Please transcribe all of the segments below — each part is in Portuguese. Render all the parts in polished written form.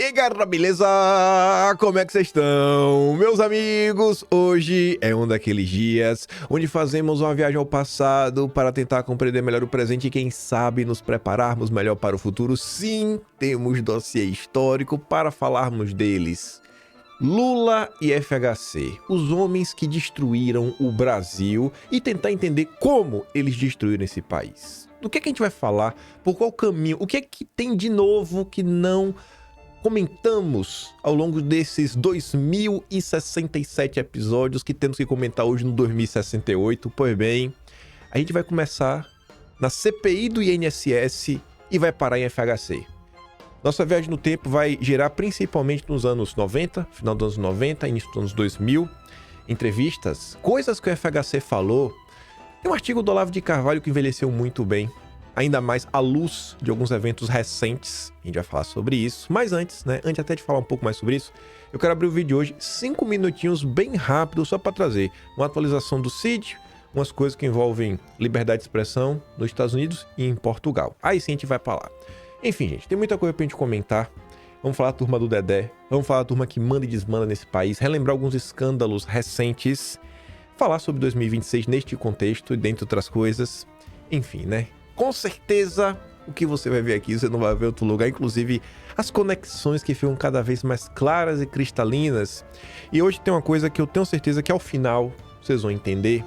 E galera, beleza? Como é que vocês estão? Meus amigos, hoje é um daqueles dias onde fazemos uma viagem ao passado para tentar compreender melhor o presente e quem sabe nos prepararmos melhor para o futuro. Sim, temos dossiê histórico para falarmos deles. Lula e FHC, os homens que destruíram o Brasil, e tentar entender como eles destruíram esse país. Do que a gente vai falar? Por qual caminho? O que é que tem de novo que não comentamos ao longo desses 2067 episódios que temos que comentar hoje no 2068? Pois bem, a gente vai começar na CPI do INSS e vai parar em FHC. Nossa viagem no tempo vai girar principalmente nos anos 90, final dos anos 90, início dos anos 2000, entrevistas, coisas que o FHC falou. Tem um artigo do Olavo de Carvalho que envelheceu muito bem, ainda mais à luz de alguns eventos recentes. A gente vai falar sobre isso. Mas antes até de falar um pouco mais sobre isso, eu quero abrir o vídeo de hoje 5 minutinhos bem rápido, só para trazer uma atualização do CID, umas coisas que envolvem liberdade de expressão nos Estados Unidos e em Portugal. Aí sim a gente vai para lá. Enfim, gente, tem muita coisa pra gente comentar. Vamos falar da turma do Dedé, vamos falar da turma que manda e desmanda nesse país, relembrar alguns escândalos recentes, falar sobre 2026 neste contexto e dentre outras coisas. Enfim, né? Com certeza, o que você vai ver aqui, você não vai ver em outro lugar, inclusive as conexões que ficam cada vez mais claras e cristalinas. E hoje tem uma coisa que eu tenho certeza que ao final vocês vão entender,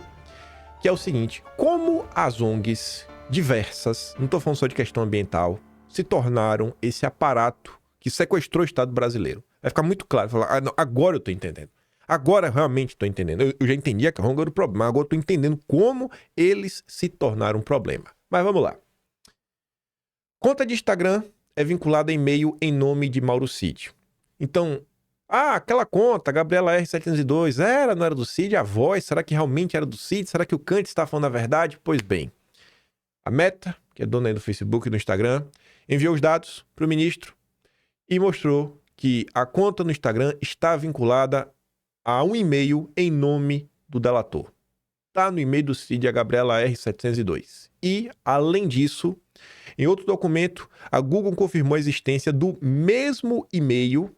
que é o seguinte: como as ONGs diversas, não tô falando só de questão ambiental, se tornaram esse aparato que sequestrou o Estado brasileiro. Vai ficar muito claro, falar, não, agora eu tô entendendo. Agora realmente estou entendendo. Eu já entendi que a ONG era o problema, agora estou entendendo como eles se tornaram um problema. Mas vamos lá. Conta de Instagram é vinculada a e-mail em nome de Mauro Cid. Então, aquela conta, Gabriela R702, não era do Cid? A voz, será que realmente era do Cid? Será que o Kant está falando a verdade? Pois bem, a Meta, que é dona aí do Facebook e do Instagram, enviou os dados para o ministro e mostrou que a conta no Instagram está vinculada a um e-mail em nome do delator. Está no e-mail do Cid, a Gabriela R702. E, além disso, em outro documento, a Google confirmou a existência do mesmo e-mail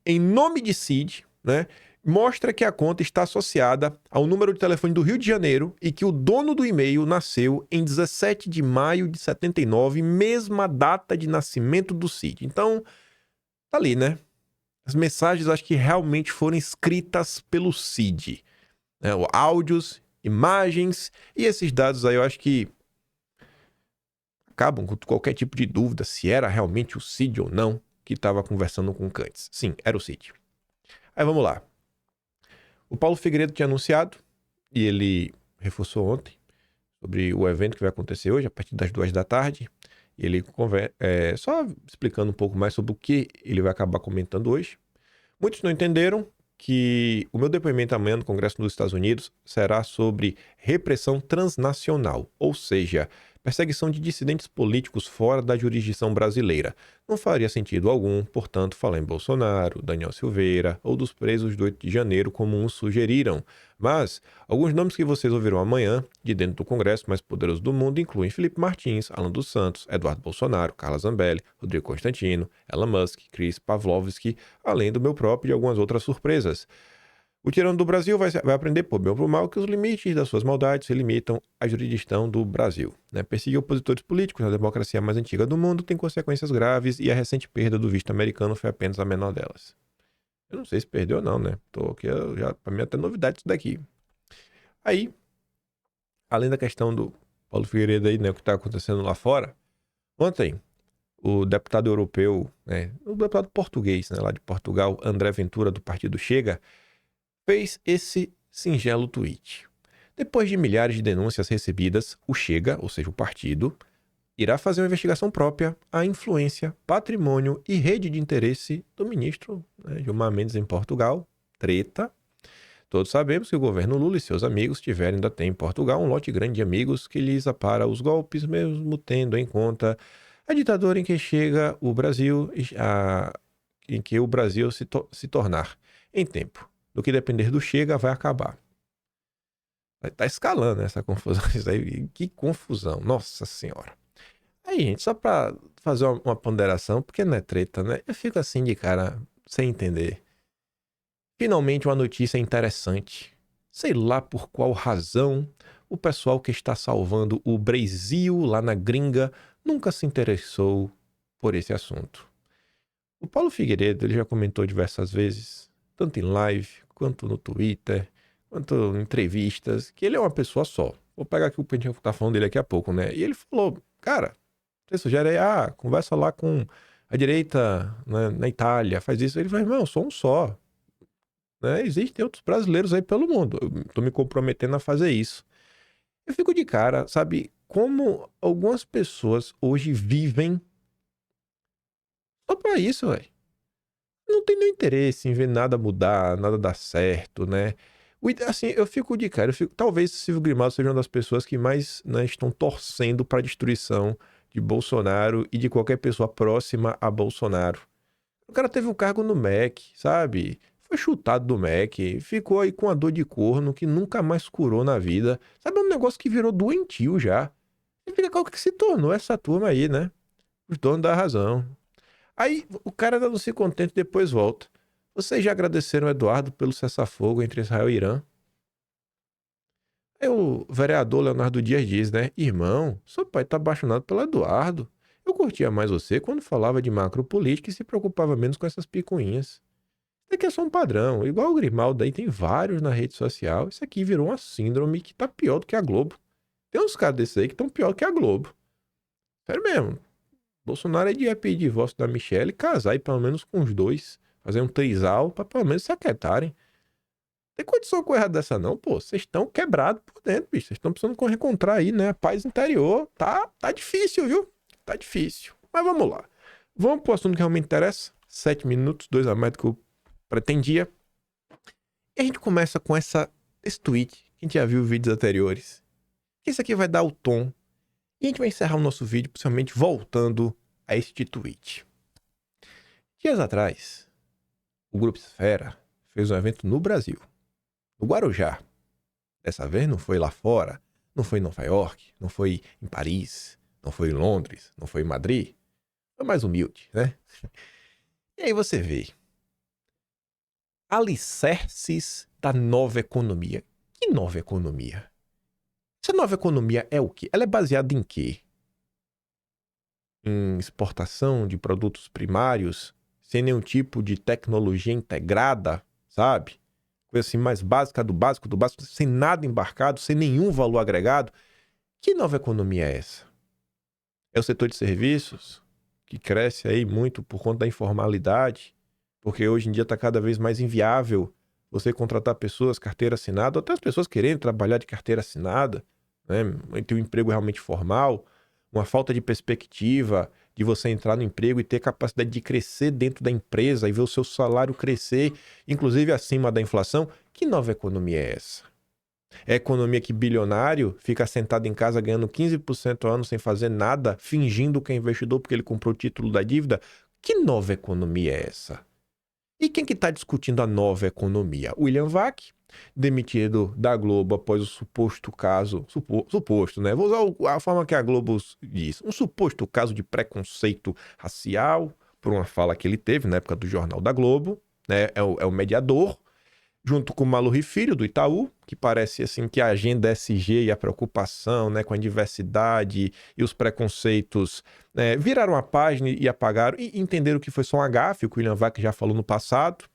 em nome de Cid, né? Mostra que a conta está associada ao número de telefone do Rio de Janeiro e que o dono do e-mail nasceu em 17 de maio de 79, mesma data de nascimento do Cid. Então, tá ali, né? As mensagens acho que realmente foram escritas pelo Cid, né? Áudios, imagens, e esses dados aí eu acho que acabam com qualquer tipo de dúvida se era realmente o Cid ou não que estava conversando com o Kantz. Sim, era o Cid. Aí vamos lá. O Paulo Figueiredo tinha anunciado, e ele reforçou ontem, sobre o evento que vai acontecer hoje, a partir das 2 da tarde. E ele só explicando um pouco mais sobre o que ele vai acabar comentando hoje. Muitos não entenderam que o meu depoimento amanhã no Congresso dos Estados Unidos será sobre repressão transnacional, ou seja, perseguição de dissidentes políticos fora da jurisdição brasileira. Não faria sentido algum, portanto, falar em Bolsonaro, Daniel Silveira ou dos presos do 8 de janeiro, como uns sugeriram. Mas alguns nomes que vocês ouvirão amanhã, de dentro do Congresso mais poderoso do mundo, incluem Felipe Martins, Alan dos Santos, Eduardo Bolsonaro, Carla Zambelli, Rodrigo Constantino, Elon Musk, Chris Pavlovski, além do meu próprio e de algumas outras surpresas. O tirano do Brasil vai aprender, por bem ou por mal, que os limites das suas maldades se limitam à jurisdição do Brasil. Perseguir opositores políticos na democracia mais antiga do mundo tem consequências graves e a recente perda do visto americano foi apenas a menor delas. Eu não sei se perdeu ou não, né? Tô aqui, pra mim até novidade isso daqui. Aí, além da questão do Paulo Figueiredo aí, né, o que tá acontecendo lá fora, ontem, o deputado europeu, o deputado português, lá de Portugal, André Ventura, do partido Chega, fez esse singelo tweet. Depois de milhares de denúncias recebidas, o Chega, ou seja, o partido, irá fazer uma investigação própria à influência, patrimônio e rede de interesse do ministro Gilmar Mendes em Portugal. Treta. Todos sabemos que o governo Lula e seus amigos tiveram ainda tem em Portugal um lote grande de amigos que lhes apara os golpes, mesmo tendo em conta a ditadura em que chega o Brasil, em que o Brasil se tornar em tempo. Do que depender do Chega, vai acabar. Tá escalando essa confusão. Isso aí, que confusão. Nossa Senhora. Aí, gente, só pra fazer uma ponderação, porque não é treta, né? Eu fico assim de cara, sem entender. Finalmente uma notícia interessante. Sei lá por qual razão o pessoal que está salvando o Brasil lá na gringa nunca se interessou por esse assunto. O Paulo Figueiredo, ele já comentou diversas vezes, tanto em live, quanto no Twitter, quanto em entrevistas, que ele é uma pessoa só. Vou pegar aqui o que a gente tá falando dele daqui a pouco, né? E ele falou, cara, você sugere aí, conversa lá com a direita, né, na Itália, faz isso. Ele falou, irmão, eu sou um só. Né? Existem outros brasileiros aí pelo mundo. Eu tô me comprometendo a fazer isso. Eu fico de cara, sabe? Como algumas pessoas hoje vivem só pra isso, velho. Não tem nenhum interesse em ver nada mudar, nada dar certo, né? Assim, eu fico de cara. Talvez o Silvio Grimaldo seja uma das pessoas que mais, né, estão torcendo pra destruição de Bolsonaro e de qualquer pessoa próxima a Bolsonaro. O cara teve um cargo no MEC, sabe? Foi chutado do MEC, ficou aí com a dor de corno que nunca mais curou na vida. Sabe, é um negócio que virou doentio já. E fica qual que se tornou essa turma aí, né? Os donos da razão. Aí o cara não se contente e depois volta. Vocês já agradeceram o Eduardo pelo cessar-fogo entre Israel e Irã? Aí o vereador Leonardo Dias diz, né? Irmão, seu pai tá apaixonado pelo Eduardo. Eu curtia mais você quando falava de macropolítica e se preocupava menos com essas picuinhas. Isso aqui é só um padrão. Igual o Grimaldo aí, tem vários na rede social. Isso aqui virou uma síndrome que tá pior do que a Globo. Tem uns caras desses aí que estão pior que a Globo. Sério mesmo. Bolsonaro é de pedir divórcio da Michelle e casar aí pelo menos com os dois. Fazer um trisal pra pelo menos se aquietarem. Tem condição com errado dessa não, pô. Vocês estão quebrados por dentro, bicho. Vocês estão precisando reencontrar aí, né? A paz interior. Tá difícil, viu? Tá difícil. Mas vamos lá. Vamos pro assunto que realmente interessa. 7 minutos, 2 a mais do que eu pretendia. E a gente começa com esse tweet. Que a gente já viu vídeos anteriores. Isso aqui vai dar o tom. E a gente vai encerrar o nosso vídeo, principalmente voltando a este tweet. Dias atrás, o Grupo Esfera fez um evento no Brasil. No Guarujá. Dessa vez não foi lá fora, não foi em Nova York, não foi em Paris, não foi em Londres, não foi em Madrid. Foi mais humilde, né? E aí você vê. Alicerces da nova economia. Que nova economia? Essa nova economia é o quê? Ela é baseada em quê? Em exportação de produtos primários, sem nenhum tipo de tecnologia integrada, sabe? Coisa assim mais básica do básico, sem nada embarcado, sem nenhum valor agregado. Que nova economia é essa? É o setor de serviços, que cresce aí muito por conta da informalidade, porque hoje em dia está cada vez mais inviável você contratar pessoas, carteira assinada, ou até as pessoas querendo trabalhar de carteira assinada, né? Ter um emprego realmente formal, uma falta de perspectiva de você entrar no emprego e ter capacidade de crescer dentro da empresa e ver o seu salário crescer, inclusive acima da inflação. Que nova economia é essa? É a economia que bilionário fica sentado em casa ganhando 15% ao ano sem fazer nada, fingindo que é investidor porque ele comprou o título da dívida? Que nova economia é essa? E quem que está discutindo a nova economia? William Vac, demitido da Globo após o suposto caso... Suposto, né? Vou usar a forma que a Globo diz. Um suposto caso de preconceito racial, por uma fala que ele teve na época do Jornal da Globo, né? É o mediador, junto com o Maluri Filho, do Itaú, que parece assim que a agenda SG e a preocupação, né, com a diversidade e os preconceitos, né, viraram a página e apagaram e entenderam que foi só um agafe, o que o William Vac já falou no passado.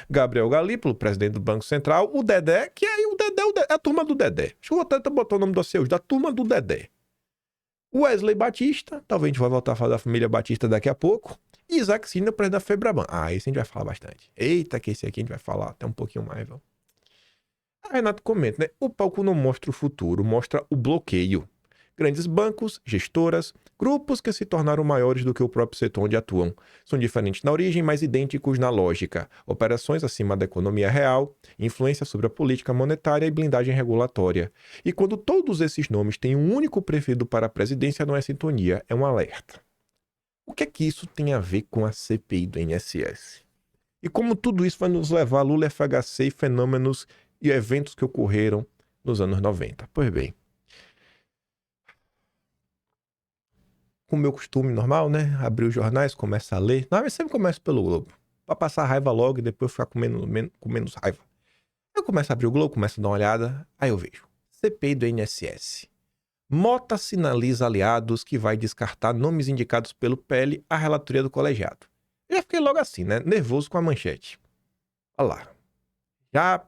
Gabriel Galípolo, presidente do Banco Central, o Dedé, que aí o Dedé é a turma do Dedé. Deixa eu até botar o nome do seu, da turma do Dedé. Wesley Batista, talvez a gente vai voltar a falar da família Batista daqui a pouco. E Isaac Sina, presidente da Febraban. Esse a gente vai falar bastante. Eita, que esse aqui a gente vai falar até um pouquinho mais, viu? A Renato comenta, né? O palco não mostra o futuro, mostra o bloqueio. Grandes bancos, gestoras, grupos que se tornaram maiores do que o próprio setor onde atuam. São diferentes na origem, mas idênticos na lógica. Operações acima da economia real, influência sobre a política monetária e blindagem regulatória. E quando todos esses nomes têm um único preferido para a presidência, não é sintonia, é um alerta. O que é que isso tem a ver com a CPI do INSS? E como tudo isso vai nos levar a Lula FHC e fenômenos e eventos que ocorreram nos anos 90? Pois bem, com o meu costume normal, né? Abrir os jornais, começa a ler. Não, eu sempre começo pelo Globo. Pra passar raiva logo e depois ficar com menos raiva. Eu começo a abrir o Globo, começo a dar uma olhada. Aí eu vejo. CPI do INSS. Mota sinaliza aliados que vai descartar nomes indicados pelo PL à relatoria do colegiado. Eu já fiquei logo assim, né? Nervoso com a manchete. Olha lá. Já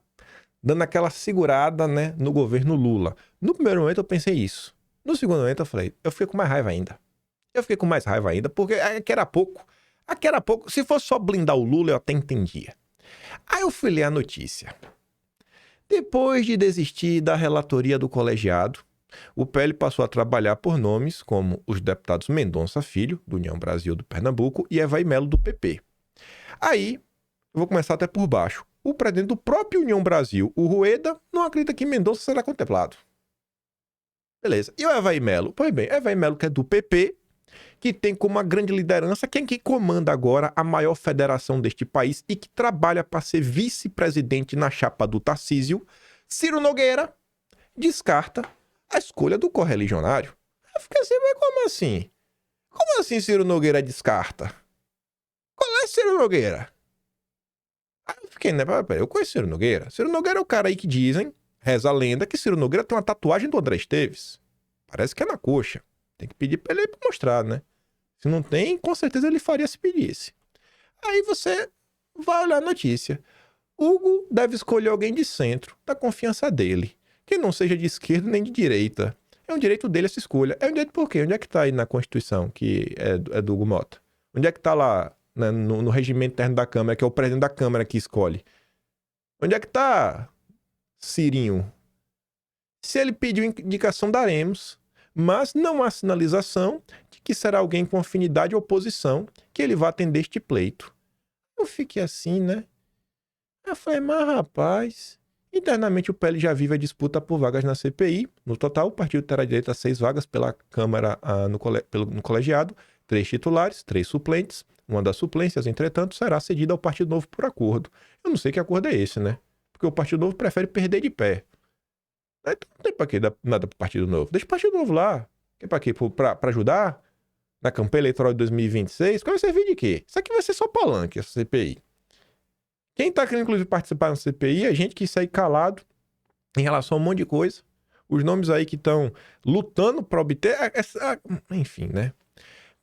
dando aquela segurada, né, no governo Lula. No primeiro momento eu pensei isso. No segundo momento eu fiquei com mais raiva ainda. Eu fiquei com mais raiva ainda, porque aqui era pouco. Aqui era pouco. Se fosse só blindar o Lula, eu até entendia. Aí eu fui ler a notícia. Depois de desistir da relatoria do colegiado, o PL passou a trabalhar por nomes como os deputados Mendonça Filho, do União Brasil do Pernambuco, e Evaí Melo, do PP. Aí, eu vou começar até por baixo. O presidente do próprio União Brasil, o Rueda, não acredita que Mendonça será contemplado. Beleza. E o Evaí Melo? Pois bem, Evaí Melo, que é do PP, que tem como uma grande liderança quem que comanda agora a maior federação deste país e que trabalha para ser vice-presidente na chapa do Tarcísio, Ciro Nogueira, descarta a escolha do correligionário. Eu fiquei assim, mas como assim? Como assim Ciro Nogueira descarta? Qual é Ciro Nogueira? Aí eu fiquei, né? Peraí, eu conheço Ciro Nogueira. Ciro Nogueira é o cara aí que dizem, reza a lenda, que Ciro Nogueira tem uma tatuagem do André Esteves. Parece que é na coxa. Tem que pedir pra ele mostrar, né? Se não tem, com certeza ele faria se pedisse. Aí você vai olhar a notícia. Hugo deve escolher alguém de centro, da confiança dele, que não seja de esquerda nem de direita. É um direito dele essa escolha. É um direito por quê? Onde é que tá aí na Constituição, que é do Hugo Mota? Onde é que tá lá, né, no regimento interno da Câmara, que é o presidente da Câmara que escolhe? Onde é que tá Cirinho? Se ele pediu indicação, daremos, mas não há sinalização de que será alguém com afinidade ou oposição que ele vá atender este pleito. Eu fiquei assim, né? Eu falei, mas rapaz, internamente o PL já vive a disputa por vagas na CPI. No total, o partido terá direito a 6 vagas pela Câmara no colegiado, 3 titulares, 3 suplentes. Uma das suplências, entretanto, será cedida ao Partido Novo por acordo. Eu não sei que acordo é esse, né? Porque o Partido Novo prefere perder de pé. Então não tem pra que dar nada pro Partido Novo. Deixa o Partido Novo lá. Que pra quê? Pra ajudar na campanha eleitoral de 2026? Vai servir de quê? Isso aqui vai ser só palanque, essa CPI. Quem tá querendo, inclusive, participar da CPI é gente que sai calado em relação a um monte de coisa. Os nomes aí que estão lutando pra obter... Enfim, né?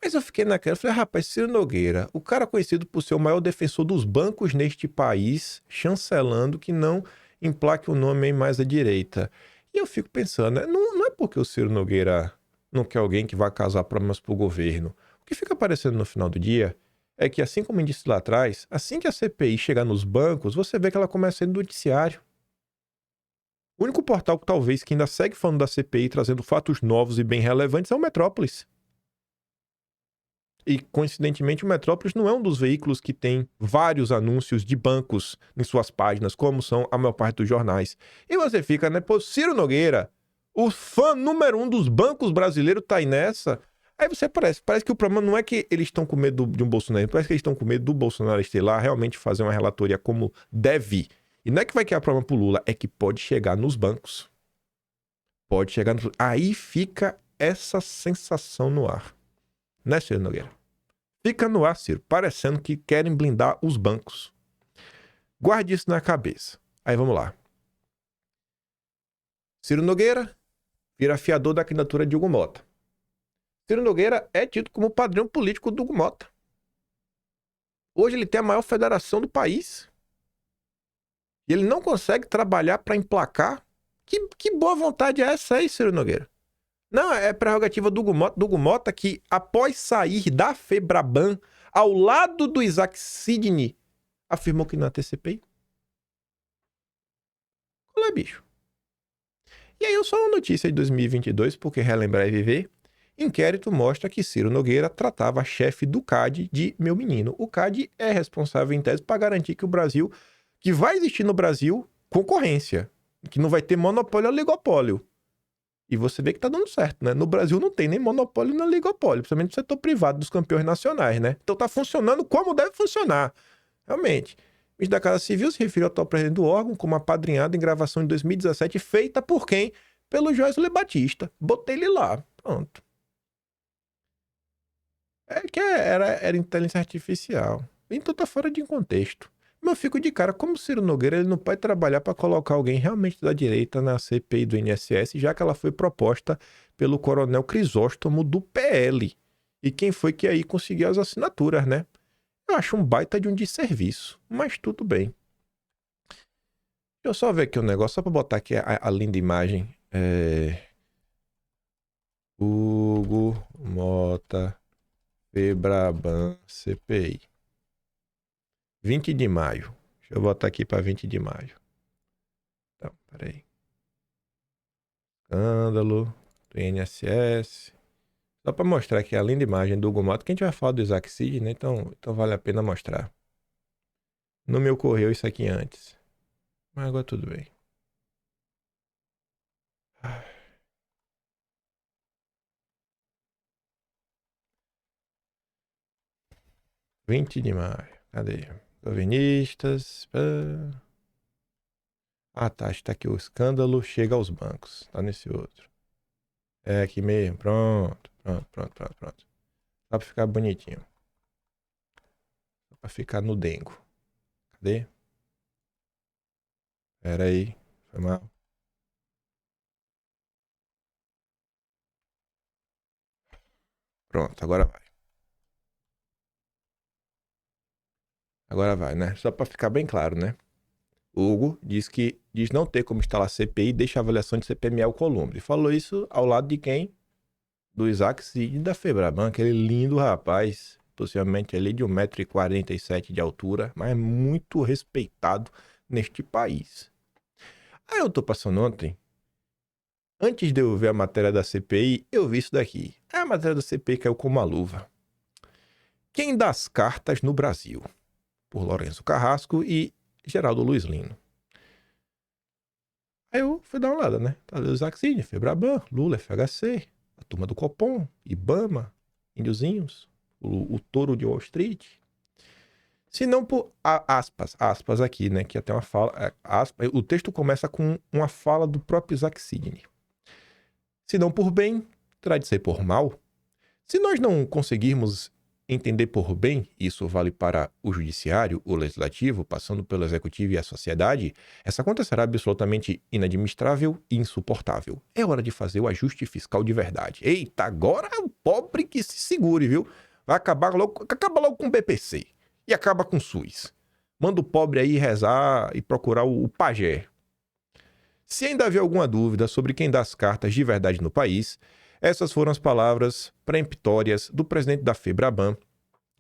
Mas eu fiquei naquela, eu falei, rapaz, Ciro Nogueira, o cara conhecido por ser o maior defensor dos bancos neste país, chancelando que não emplaque o nome aí mais à direita. E eu fico pensando, né? Não é porque o Ciro Nogueira não quer alguém que vá causar problemas pro governo. O que fica aparecendo no final do dia é que, assim como eu disse lá atrás, assim que a CPI chegar nos bancos, você vê que ela começa a ir no noticiário. O único portal que talvez que ainda segue falando da CPI, trazendo fatos novos e bem relevantes, é o Metrópolis. E, coincidentemente, o Metrópolis não é um dos veículos que tem vários anúncios de bancos em suas páginas, como são a maior parte dos jornais. E você fica, né? Pô, Ciro Nogueira, o fã número 1 dos bancos brasileiros, tá aí nessa. Aí você parece que o problema não é que eles estão com medo de um Bolsonaro, parece que eles estão com medo do Bolsonaro estelar realmente fazer uma relatoria como deve. E não é que vai criar problema pro Lula, é que pode chegar nos bancos. Pode chegar nos... Aí fica essa sensação no ar. Né, Ciro Nogueira? Fica no ar, Ciro, parecendo que querem blindar os bancos. Guarde isso na cabeça. Aí vamos lá. Ciro Nogueira vira fiador da candidatura de Hugo Mota. Ciro Nogueira é tido como padrão político do Hugo Mota. Hoje ele tem a maior federação do país. E ele não consegue trabalhar para emplacar. Que boa vontade é essa aí, Ciro Nogueira? Não, é prerrogativa do Hugo Mota que, após sair da Febraban, ao lado do Isaac Sidney, afirmou que não ia ter CPI. Qual é, bicho? E aí, só uma notícia de 2022, porque relembrar é viver. Inquérito mostra que Ciro Nogueira tratava a chefe do CAD de meu menino. O CAD é responsável, em tese, para garantir que o Brasil, que vai existir no Brasil concorrência, que não vai ter monopólio ou oligopólio. E você vê que tá dando certo, né? No Brasil não tem nem monopólio nem oligopólio, principalmente no setor privado dos campeões nacionais, né? Então tá funcionando como deve funcionar. Realmente. O ministro da Casa Civil se referiu ao atual presidente do órgão como apadrinhado em gravação em 2017, feita por quem? Pelo Joesley Batista. Botei ele lá. Pronto. Era inteligência artificial. Então tá fora de contexto. Mas eu fico de cara, como o Ciro Nogueira ele não pode trabalhar para colocar alguém realmente da direita na CPI do INSS, já que ela foi proposta pelo coronel Crisóstomo do PL. E quem foi que aí conseguiu as assinaturas, né? Eu acho um baita de um desserviço, mas tudo bem. Deixa eu só ver aqui um negócio, só para botar aqui a linda imagem. Hugo Mota Febraban CPI. 20 de maio. Deixa eu botar aqui para 20 de maio. Então, peraí. Escândalo do INSS. Só para mostrar aqui a linda imagem do Hugo Mota, que a gente vai falar do Isaac Cid, né? Então vale a pena mostrar. Não me ocorreu isso aqui antes. Mas agora tudo bem. 20 de maio. Cadê? Governistas. Ah, tá. Está aqui o escândalo chega aos bancos. Tá nesse outro. É aqui mesmo. Pronto. Só pra ficar bonitinho. Só pra ficar no dengo. Cadê? Pera aí. Foi mal. Pronto, agora vai. Agora vai, né? Só pra ficar bem claro, né? Hugo diz não ter como instalar CPI e deixa a avaliação de CPMI ao Columbre. Falou isso ao lado de quem? Do Isaac Cid da Febraban, aquele lindo rapaz, possivelmente ali de 1,47 m de altura, mas muito respeitado neste país. Aí eu tô passando ontem, antes de eu ver a matéria da CPI, eu vi isso daqui. A matéria da CPI caiu como uma luva. Quem dá as cartas no Brasil? Por Lourenço Carrasco e Geraldo Luiz Lino. Aí eu fui dar uma olhada, né? Tá ali o Isaac Cid, Febraban, Lula, FHC, a turma do Copom, Ibama, Índiozinhos, o touro de Wall Street. Se não por aspas aqui, né? Que até uma fala. O texto começa com uma fala do próprio Isaac Sidney. Se não por bem, terá de ser por mal. Se nós não conseguirmos entender por bem, isso vale para o judiciário, o legislativo, passando pelo executivo e a sociedade, essa conta será absolutamente inadministrável e insuportável. É hora de fazer o ajuste fiscal de verdade. Eita, agora é o pobre que se segure, viu? Vai acabar logo com o BPC e acaba com o SUS. Manda o pobre aí rezar e procurar o pajé. Se ainda havia alguma dúvida sobre quem dá as cartas de verdade no país, essas foram as palavras peremptórias do presidente da Febraban,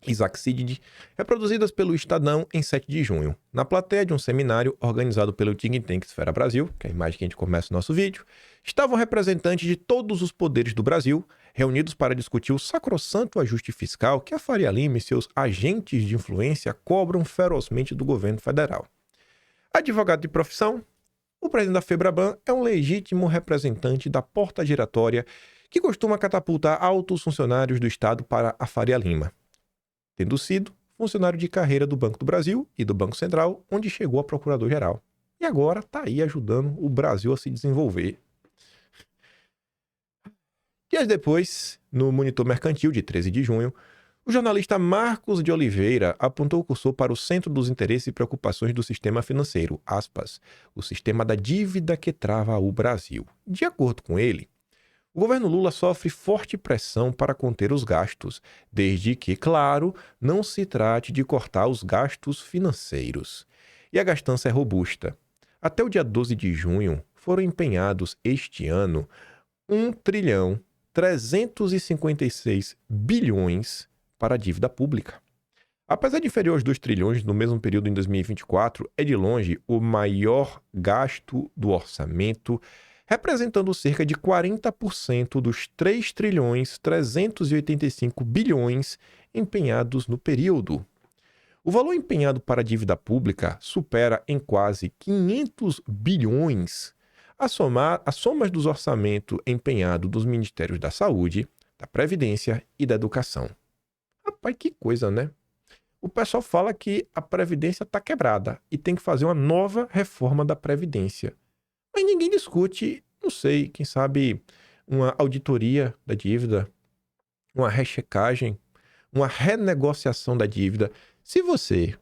Isaac Cid, reproduzidas pelo Estadão em 7 de junho, na plateia de um seminário organizado pelo Think Tank Esfera Brasil, que é a imagem que a gente começa o nosso vídeo. Estavam representantes de todos os poderes do Brasil, reunidos para discutir o sacrossanto ajuste fiscal que a Faria Lima e seus agentes de influência cobram ferozmente do governo federal. Advogado de profissão, o presidente da Febraban é um legítimo representante da porta giratória que costuma catapultar altos funcionários do Estado para a Faria Lima, tendo sido funcionário de carreira do Banco do Brasil e do Banco Central, onde chegou a procurador-geral. E agora está aí ajudando o Brasil a se desenvolver. Dias depois, no Monitor Mercantil de 13 de junho, o jornalista Marcos de Oliveira apontou o cursor para o centro dos interesses e preocupações do sistema financeiro, aspas, o sistema da dívida que trava o Brasil. De acordo com ele, o governo Lula sofre forte pressão para conter os gastos, desde que, claro, não se trate de cortar os gastos financeiros. E a gastança é robusta. Até o dia 12 de junho, foram empenhados este ano 1,356 bilhões para a dívida pública. Apesar de inferior aos 2 trilhões no mesmo período em 2024, é de longe o maior gasto do orçamento, representando cerca de 40% dos 3 trilhões 385 bilhões empenhados no período. O valor empenhado para a dívida pública supera em quase 500 bilhões as somas dos orçamentos empenhados dos Ministérios da Saúde, da Previdência e da Educação. Rapaz, que coisa, né? O pessoal fala que a Previdência está quebrada e tem que fazer uma nova reforma da Previdência. Mas ninguém discute, não sei, quem sabe uma auditoria da dívida, uma rechecagem, uma renegociação da dívida. Se você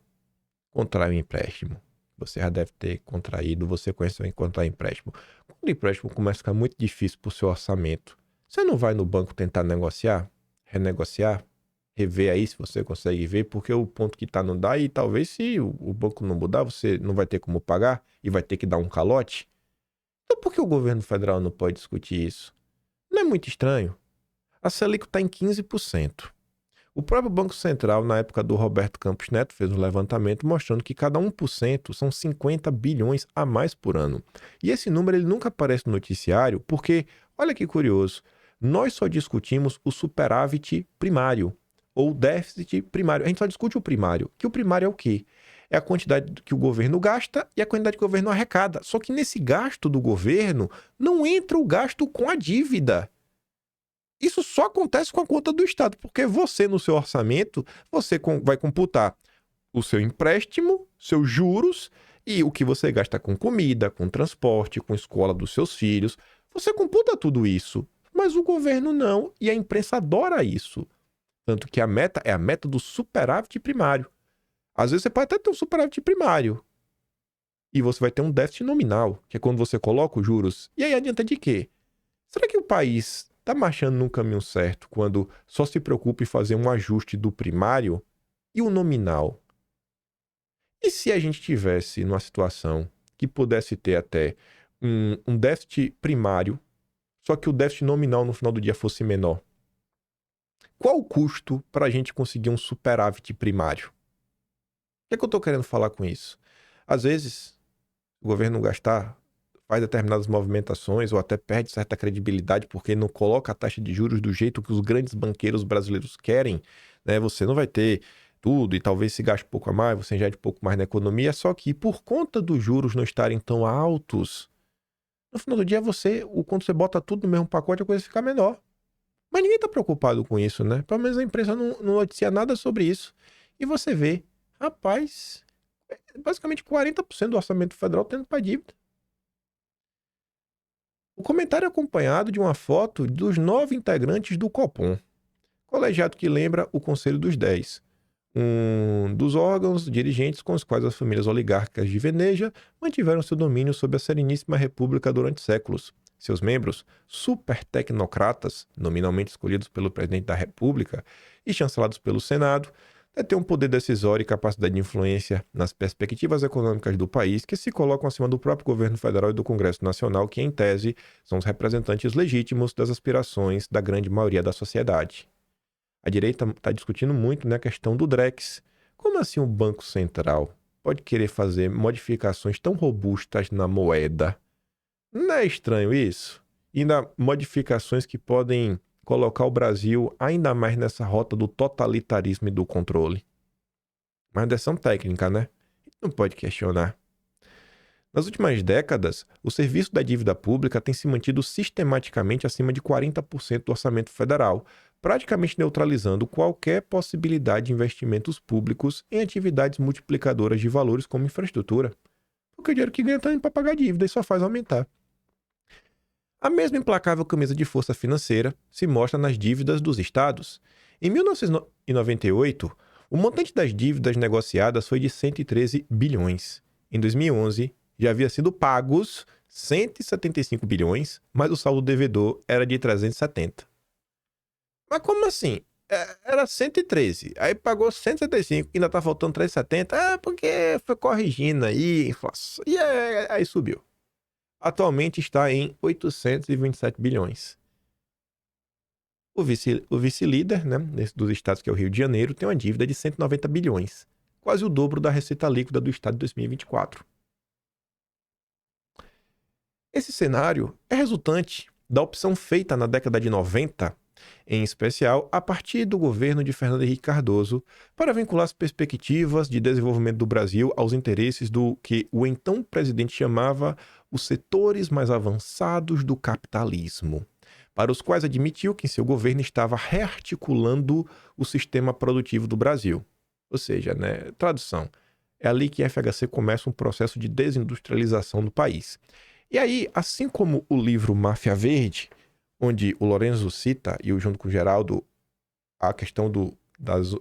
contrai um empréstimo, você já deve ter contraído, você conhece alguém que contrai empréstimo. Quando o empréstimo começa a ficar muito difícil para o seu orçamento, você não vai no banco tentar negociar, renegociar, rever aí se você consegue ver, porque o ponto que está não dá e talvez se o banco não mudar, você não vai ter como pagar e vai ter que dar um calote. Então por que o governo federal não pode discutir isso? Não é muito estranho? A Selic está em 15%. O próprio Banco Central, na época do Roberto Campos Neto, fez um levantamento mostrando que cada 1% são 50 bilhões a mais por ano. E esse número ele nunca aparece no noticiário porque, olha que curioso, nós só discutimos o superávit primário ou déficit primário. A gente só discute o primário. Que o primário é o quê? É a quantidade que o governo gasta e a quantidade que o governo arrecada. Só que nesse gasto do governo não entra o gasto com a dívida. Isso só acontece com a conta do Estado, porque você, no seu orçamento, você vai computar o seu empréstimo, seus juros e o que você gasta com comida, com transporte, com escola dos seus filhos. Você computa tudo isso, mas o governo não, e a imprensa adora isso. Tanto que a meta é a meta do superávit primário. Às vezes você pode até ter um superávit primário e você vai ter um déficit nominal, que é quando você coloca os juros. E aí adianta de quê? Será que o país está marchando no caminho certo quando só se preocupa em fazer um ajuste do primário e o nominal? E se a gente tivesse numa situação que pudesse ter até um déficit primário, só que o déficit nominal no final do dia fosse menor? Qual o custo para a gente conseguir um superávit primário? O que é que eu estou querendo falar com isso? Às vezes, o governo gastar faz determinadas movimentações ou até perde certa credibilidade porque não coloca a taxa de juros do jeito que os grandes banqueiros brasileiros querem, né? Você não vai ter tudo e talvez se gaste um pouco a mais, você ingere um pouco mais na economia, só que por conta dos juros não estarem tão altos, no final do dia quando você bota tudo no mesmo pacote, a coisa fica menor. Mas ninguém está preocupado com isso, né? Pelo menos a imprensa não noticia nada sobre isso. E você vê, rapaz, basicamente 40% do orçamento federal tendo para dívida. O comentário é acompanhado de uma foto dos 9 integrantes do Copom, colegiado que lembra o Conselho dos 10, um dos órgãos dirigentes com os quais as famílias oligárquicas de Veneja mantiveram seu domínio sobre a Sereníssima República durante séculos. Seus membros, super tecnocratas, nominalmente escolhidos pelo presidente da República e chancelados pelo Senado, detêm um poder decisório e capacidade de influência nas perspectivas econômicas do país que se colocam acima do próprio governo federal e do Congresso Nacional, que, em tese, são os representantes legítimos das aspirações da grande maioria da sociedade. A direita está discutindo muito, né, a questão do Drex. Como assim o Banco Central pode querer fazer modificações tão robustas na moeda? Não é estranho isso? E ainda modificações que podem colocar o Brasil ainda mais nessa rota do totalitarismo e do controle. Mas decisão técnica, né? Não pode questionar. Nas últimas décadas, o serviço da dívida pública tem se mantido sistematicamente acima de 40% do orçamento federal, praticamente neutralizando qualquer possibilidade de investimentos públicos em atividades multiplicadoras de valores como infraestrutura. Porque o dinheiro que ganha está indo para pagar dívida e só faz aumentar. A mesma implacável camisa de força financeira se mostra nas dívidas dos estados. Em 1998, o montante das dívidas negociadas foi de 113 bilhões. Em 2011, já havia sido pagos 175 bilhões, mas o saldo devedor era de 370. Mas como assim? Era 113, aí pagou 175 e ainda tá faltando 370? Porque foi corrigindo aí, inflação, e aí subiu. Atualmente está em 827 bilhões. O vice-líder, né, dos estados, que é o Rio de Janeiro, tem uma dívida de 190 bilhões, quase o dobro da receita líquida do estado de 2024. Esse cenário é resultante da opção feita na década de 90, em especial a partir do governo de Fernando Henrique Cardoso, para vincular as perspectivas de desenvolvimento do Brasil aos interesses do que o então presidente chamava os setores mais avançados do capitalismo, para os quais admitiu que em seu governo estava rearticulando o sistema produtivo do Brasil. Ou seja, né, tradução, é ali que a FHC começa um processo de desindustrialização do país. E aí, assim como o livro Máfia Verde, onde o Lorenzo cita, e eu junto com o Geraldo, a questão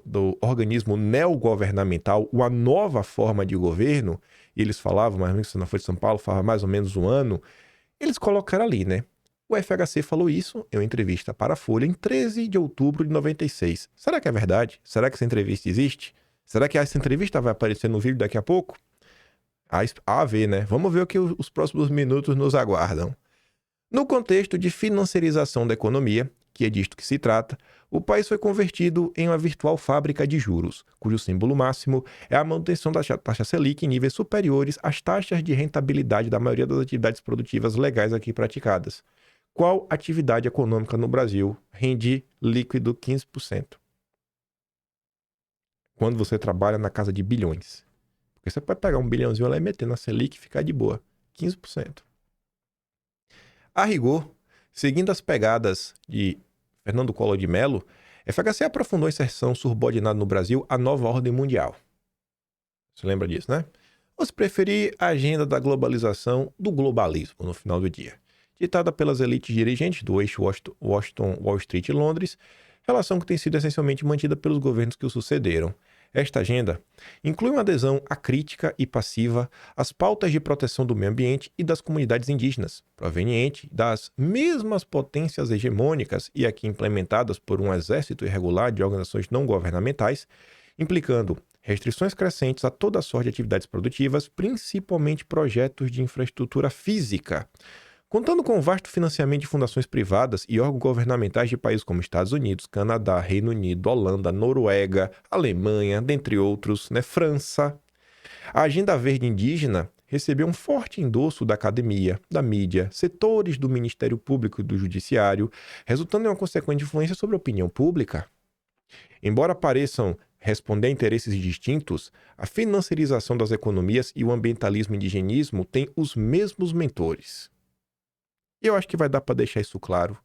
do organismo neogovernamental, uma nova forma de governo, e eles falavam, mais ou menos, na Folha de São Paulo, falava mais ou menos um ano, eles colocaram ali, né? O FHC falou isso em uma entrevista para a Folha em 13 de outubro de 96. Será que é verdade? Será que essa entrevista existe? Será que essa entrevista vai aparecer no vídeo daqui a pouco? A ver, né? Vamos ver o que os próximos minutos nos aguardam. No contexto de financiarização da economia, que é disto que se trata, o país foi convertido em uma virtual fábrica de juros, cujo símbolo máximo é a manutenção da taxa Selic em níveis superiores às taxas de rentabilidade da maioria das atividades produtivas legais aqui praticadas. Qual atividade econômica no Brasil rende líquido 15%? Quando você trabalha na casa de bilhões. Porque você pode pegar um bilhãozinho lá e meter na Selic e ficar de boa. 15%. A rigor, seguindo as pegadas de Fernando Collor de Mello, FHC aprofundou a inserção subordinada no Brasil à nova ordem mundial. Você lembra disso, né? Ou se preferir, a agenda da globalização do globalismo no final do dia, ditada pelas elites dirigentes do eixo Washington, Wall Street e Londres, relação que tem sido essencialmente mantida pelos governos que o sucederam. Esta agenda inclui uma adesão acrítica e passiva às pautas de proteção do meio ambiente e das comunidades indígenas, proveniente das mesmas potências hegemônicas e aqui implementadas por um exército irregular de organizações não governamentais, implicando restrições crescentes a toda sorte de atividades produtivas, principalmente projetos de infraestrutura física. Contando com o vasto financiamento de fundações privadas e órgãos governamentais de países como Estados Unidos, Canadá, Reino Unido, Holanda, Noruega, Alemanha, dentre outros, França, a Agenda Verde Indígena recebeu um forte endosso da academia, da mídia, setores do Ministério Público e do Judiciário, resultando em uma consequente influência sobre a opinião pública. Embora pareçam responder a interesses distintos, a financiarização das economias e o ambientalismo e indigenismo têm os mesmos mentores. E eu acho que vai dar para deixar isso claro.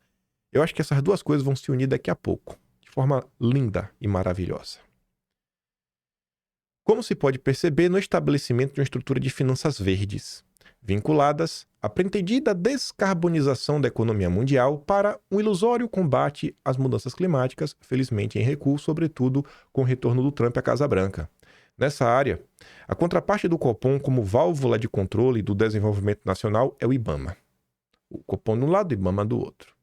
Eu acho que essas duas coisas vão se unir daqui a pouco, de forma linda e maravilhosa. Como se pode perceber no estabelecimento de uma estrutura de finanças verdes, vinculadas à pretendida descarbonização da economia mundial para um ilusório combate às mudanças climáticas, felizmente em recuo, sobretudo com o retorno do Trump à Casa Branca. Nessa área, a contraparte do Copom como válvula de controle do desenvolvimento nacional é o IBAMA. O Copom de um lado e o IBAMA do outro,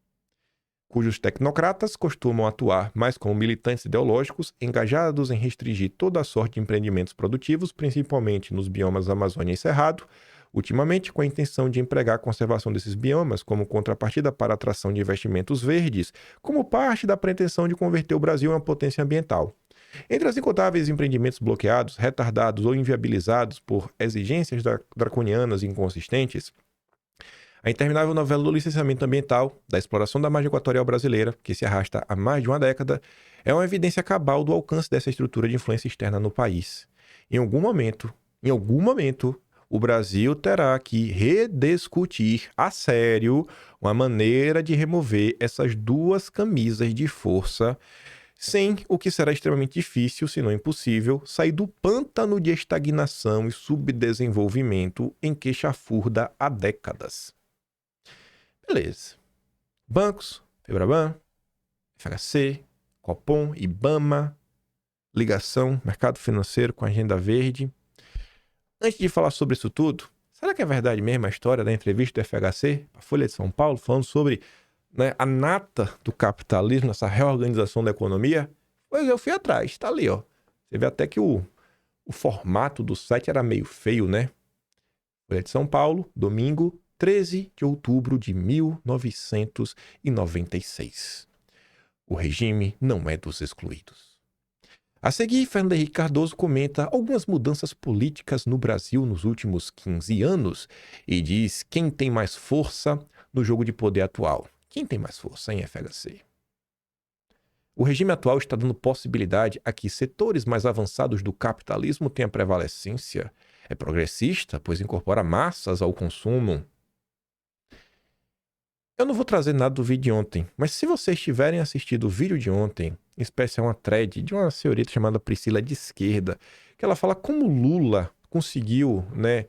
cujos tecnocratas costumam atuar mais como militantes ideológicos engajados em restringir toda a sorte de empreendimentos produtivos, principalmente nos biomas Amazônia e Cerrado, ultimamente com a intenção de empregar a conservação desses biomas como contrapartida para a atração de investimentos verdes, como parte da pretensão de converter o Brasil em uma potência ambiental. Entre as incontáveis empreendimentos bloqueados, retardados ou inviabilizados por exigências draconianas e inconsistentes, a interminável novela do licenciamento ambiental, da exploração da margem equatorial brasileira, que se arrasta há mais de uma década, é uma evidência cabal do alcance dessa estrutura de influência externa no país. Em algum momento, o Brasil terá que rediscutir a sério uma maneira de remover essas duas camisas de força, sem o que será extremamente difícil, se não impossível, sair do pântano de estagnação e subdesenvolvimento em que chafurda há décadas. Beleza. Bancos, Febraban, FHC, Copom, IBAMA, ligação, mercado financeiro com a agenda verde. Antes de falar sobre isso tudo, será que é verdade mesmo a história da entrevista do FHC, a Folha de São Paulo, falando sobre a nata do capitalismo, essa reorganização da economia? Pois eu fui atrás, tá ali, ó. Você vê até que o formato do site era meio feio, né? Folha de São Paulo, domingo, 13 de outubro de 1996. O regime não é dos excluídos. A seguir, Fernando Henrique Cardoso comenta algumas mudanças políticas no Brasil nos últimos 15 anos e diz quem tem mais força no jogo de poder atual. Quem tem mais força em FHC? O regime atual está dando possibilidade a que setores mais avançados do capitalismo tenham prevalecência. É progressista, pois incorpora massas ao consumo. Eu não vou trazer nada do vídeo de ontem, mas se vocês tiverem assistido o vídeo de ontem, em especial uma thread de uma senhorita chamada Priscila de Esquerda, que ela fala como Lula conseguiu, né,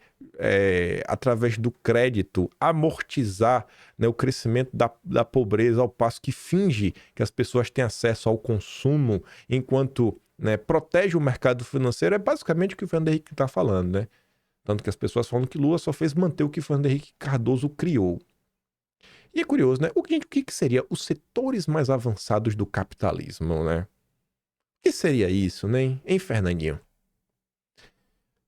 através do crédito, amortizar, né, o crescimento da pobreza, ao passo que finge que as pessoas têm acesso ao consumo, enquanto, né, protege o mercado financeiro, é basicamente o que o Fernando Henrique está falando, né? Tanto que as pessoas falam que Lula só fez manter o que Fernando Henrique Cardoso criou. E é curioso, né? O que seria os setores mais avançados do capitalismo, né? O que seria isso, né, hein, Fernandinho?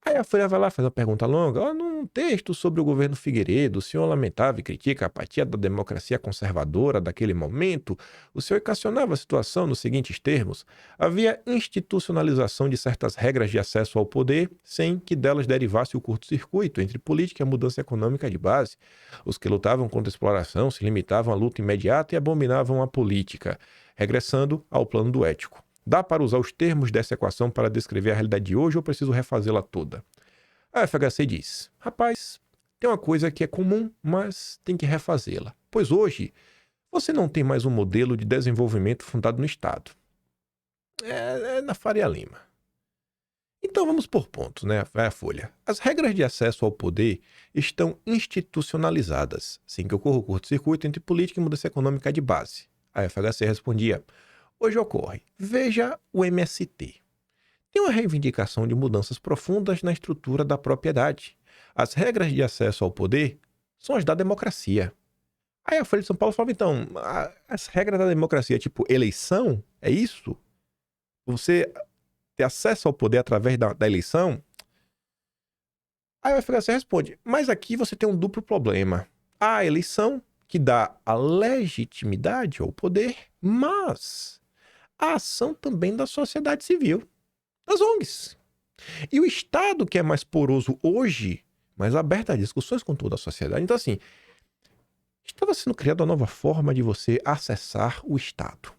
Aí a Folha vai lá, faz uma pergunta longa. Ó, num texto sobre o governo Figueiredo, o senhor lamentava e critica a apatia da democracia conservadora daquele momento. O senhor equacionava a situação nos seguintes termos: havia institucionalização de certas regras de acesso ao poder, sem que delas derivasse o curto-circuito entre política e a mudança econômica de base. Os que lutavam contra a exploração se limitavam à luta imediata e abominavam a política, regressando ao plano do ético. Dá para usar os termos dessa equação para descrever a realidade de hoje ou preciso refazê-la toda? A FHC diz: rapaz, tem uma coisa que é comum, mas tem que refazê-la. Pois hoje, você não tem mais um modelo de desenvolvimento fundado no Estado. É na Faria Lima. Então vamos por pontos, né? Vai a Folha. As regras de acesso ao poder estão institucionalizadas, sem que ocorra o curto-circuito entre política e mudança econômica de base. A FHC respondia: hoje ocorre. Veja o MST. Tem uma reivindicação de mudanças profundas na estrutura da propriedade. As regras de acesso ao poder são as da democracia. Aí a Folha de São Paulo falava, então, as regras da democracia, tipo eleição, é isso? Você ter acesso ao poder através da eleição? Aí a FHC responde, mas aqui você tem um duplo problema. Há a eleição, que dá a legitimidade ao poder, mas a ação também da sociedade civil, das ONGs. E o Estado, que é mais poroso hoje, mais aberto a discussões com toda a sociedade. Então, assim, estava sendo criada uma nova forma de você acessar o Estado.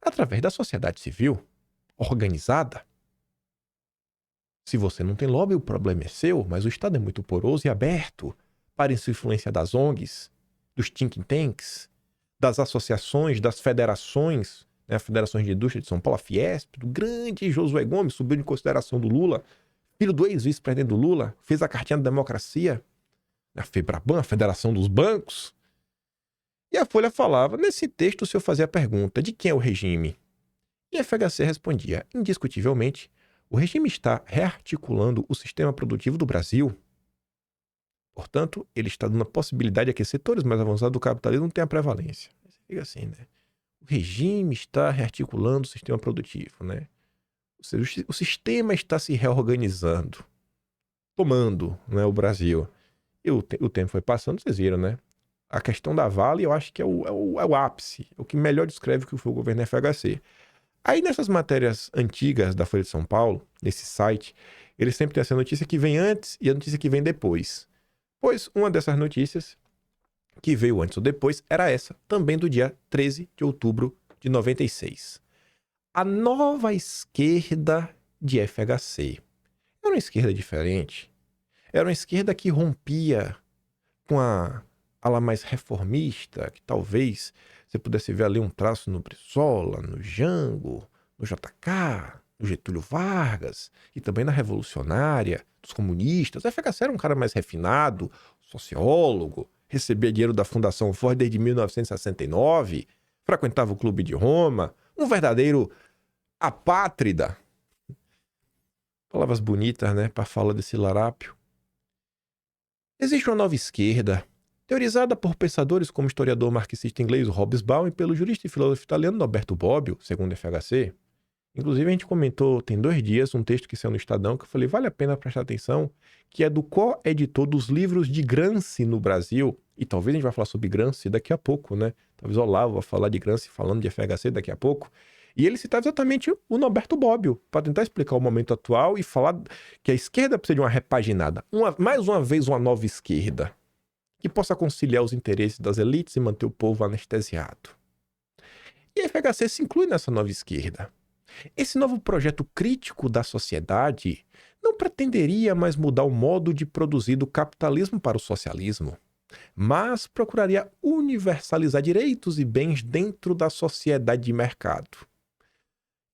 Através da sociedade civil, organizada. Se você não tem lobby, o problema é seu, mas o Estado é muito poroso e aberto para essa influência das ONGs, dos think tanks, das associações, das federações, né, Federações de Indústria de São Paulo, a Fiesp, do grande Josué Gomes, subiu em consideração do Lula, filho do ex-vice-presidente do Lula, fez a cartinha da democracia, a FEBRABAN, a Federação dos Bancos. E a Folha falava, nesse texto o senhor fazia a pergunta, de quem é o regime? E a FHC respondia, indiscutivelmente, o regime está rearticulando o sistema produtivo do Brasil. Portanto, ele está dando a possibilidade a que setores mais avançados do capitalismo tenham prevalência. Fica assim, né? O regime está rearticulando o sistema produtivo, né? Ou seja, o sistema está se reorganizando, tomando, né, o Brasil. E o tempo foi passando, vocês viram, né? A questão da Vale, eu acho que é o ápice, é o que melhor descreve o que foi o governo FHC. Aí nessas matérias antigas da Folha de São Paulo, nesse site, eles sempre têm essa notícia que vem antes e a notícia que vem depois. Pois uma dessas notícias que veio antes ou depois era essa, também do dia 13 de outubro de 96. A nova esquerda de FHC. Era uma esquerda diferente. Era uma esquerda que rompia com a ala mais reformista, que talvez você pudesse ver ali um traço no Brizola, no Jango, no JK, no Getúlio Vargas, e também na Revolucionária, dos comunistas. A FHC era um cara mais refinado, sociólogo, recebia dinheiro da Fundação Ford desde 1969, frequentava o Clube de Roma, um verdadeiro apátrida. Palavras bonitas, né, para falar desse larápio. Existe uma nova esquerda, teorizada por pensadores como o historiador marxista inglês Hobsbawm e pelo jurista e filósofo italiano Norberto Bobbio, segundo a FHC. Inclusive, a gente comentou, tem 2 dias, um texto que saiu no Estadão, que eu falei, vale a pena prestar atenção, que é do co-editor dos livros de Gramsci no Brasil. E talvez a gente vai falar sobre Gramsci daqui a pouco, né? Talvez o Olavo vá falar de Gramsci falando de FHC daqui a pouco. E ele citava exatamente o Norberto Bobbio, para tentar explicar o momento atual e falar que a esquerda precisa de uma repaginada. Mais uma vez, uma nova esquerda, que possa conciliar os interesses das elites e manter o povo anestesiado. E a FHC se inclui nessa nova esquerda. Esse novo projeto crítico da sociedade não pretenderia mais mudar o modo de produzir do capitalismo para o socialismo, mas procuraria universalizar direitos e bens dentro da sociedade de mercado.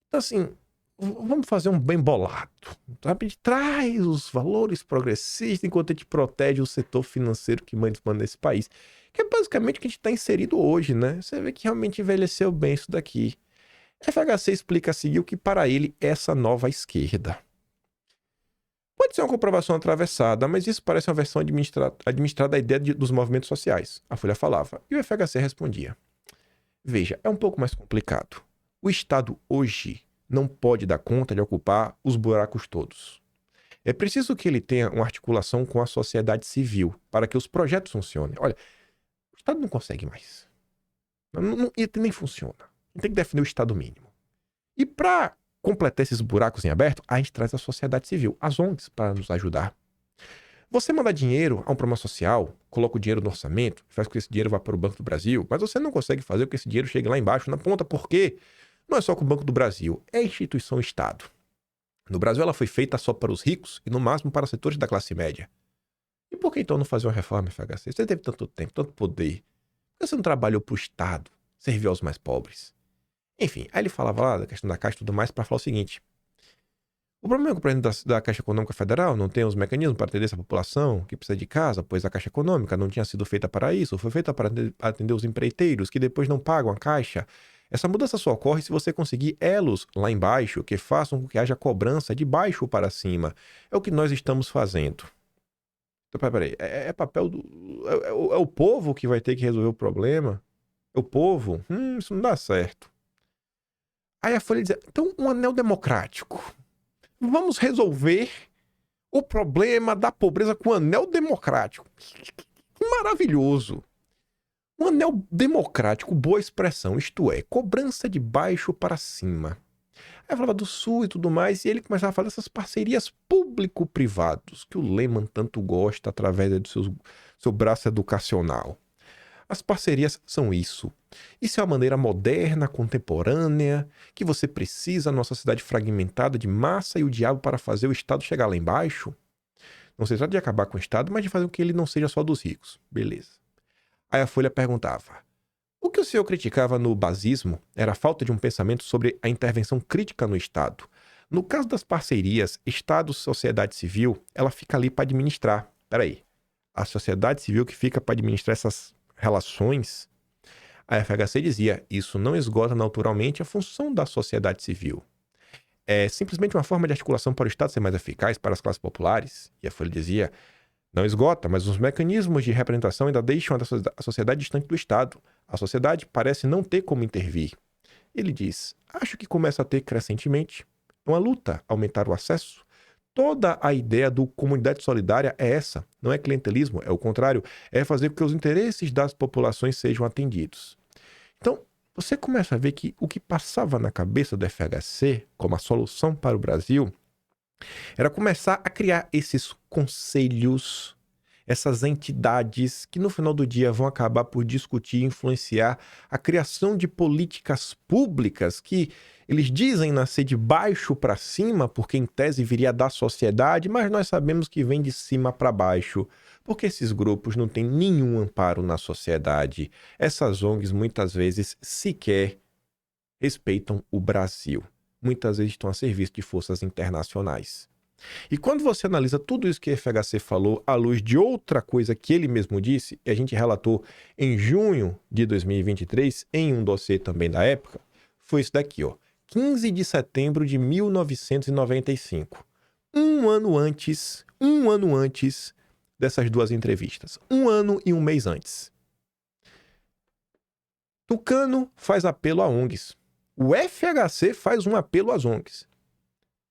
Então, assim, vamos fazer um bem bolado, sabe? A gente traz os valores progressistas enquanto a gente protege o setor financeiro que manda nesse país. Que é basicamente o que a gente está inserido hoje, né? Você vê que realmente envelheceu bem isso daqui. FHC explica a seguir o que para ele é essa nova esquerda. Pode ser uma comprovação atravessada, mas isso parece uma versão administrada da ideia dos movimentos sociais. A Folha falava, e o FHC respondia. Veja, é um pouco mais complicado. O Estado hoje não pode dar conta de ocupar os buracos todos. É preciso que ele tenha uma articulação com a sociedade civil para que os projetos funcionem. Olha, o Estado não consegue mais. Nem funciona. Tem que definir o Estado mínimo. E para completar esses buracos em aberto, a gente traz a sociedade civil, as ONGs, para nos ajudar. Você manda dinheiro a um programa social, coloca o dinheiro no orçamento, faz com que esse dinheiro vá para o Banco do Brasil, mas você não consegue fazer com que esse dinheiro chegue lá embaixo, na ponta, por quê? Não é só com o Banco do Brasil, é a instituição Estado. No Brasil ela foi feita só para os ricos e no máximo para setores da classe média. E por que então não fazer uma reforma, FHC? Você teve tanto tempo, tanto poder. Por que você não trabalhou para o Estado, serviu aos mais pobres? Enfim, aí ele falava lá da questão da Caixa e tudo mais para falar o seguinte. O problema é que o presidente da Caixa Econômica Federal não tem os mecanismos para atender essa população que precisa de casa, pois a Caixa Econômica não tinha sido feita para isso, foi feita para atender os empreiteiros que depois não pagam a Caixa. Essa mudança só ocorre se você conseguir elos lá embaixo que façam com que haja cobrança de baixo para cima. É o que nós estamos fazendo. Então, peraí, é papel do... É o povo que vai ter que resolver o problema? É o povo? Isso não dá certo. Aí a Folha diz, então um anel democrático. Vamos resolver o problema da pobreza com o anel democrático. Maravilhoso. Um anel democrático, boa expressão, isto é, cobrança de baixo para cima. Aí falava do Sul e tudo mais, e ele começava a falar dessas parcerias público-privados, que o Lehman tanto gosta através do seu braço educacional. As parcerias são isso. Isso é a maneira moderna, contemporânea, que você precisa numa sociedade fragmentada de massa e o diabo para fazer o Estado chegar lá embaixo. Não se trata de acabar com o Estado, mas de fazer com que ele não seja só dos ricos. Beleza. Aí a Folha perguntava, o que o senhor criticava no basismo era a falta de um pensamento sobre a intervenção crítica no Estado. No caso das parcerias, Estado, sociedade civil, ela fica ali para administrar. Peraí, a sociedade civil que fica para administrar essas relações, a FHC dizia, isso não esgota naturalmente a função da sociedade civil. É simplesmente uma forma de articulação para o Estado ser mais eficaz para as classes populares. E a Folha dizia, não esgota, mas os mecanismos de representação ainda deixam a sociedade distante do Estado. A sociedade parece não ter como intervir. Ele diz, acho que começa a ter crescentemente uma luta a aumentar o acesso. Toda a ideia do comunidade solidária é essa, não é clientelismo, é o contrário, é fazer com que os interesses das populações sejam atendidos. Então, você começa a ver que o que passava na cabeça do FHC como a solução para o Brasil era começar a criar esses conselhos, essas entidades que no final do dia vão acabar por discutir e influenciar a criação de políticas públicas que eles dizem nascer de baixo para cima, porque em tese viria da sociedade, mas nós sabemos que vem de cima para baixo, porque esses grupos não têm nenhum amparo na sociedade. Essas ONGs muitas vezes sequer respeitam o Brasil. Muitas vezes estão a serviço de forças internacionais. E quando você analisa tudo isso que a FHC falou à luz de outra coisa que ele mesmo disse, e a gente relatou em junho de 2023, em um dossiê também da época, foi isso daqui, ó. 15 de setembro de 1995. Um ano antes dessas duas entrevistas. 1 ano e 1 mês antes. Tucano faz apelo a ONGs. O FHC faz um apelo às ONGs.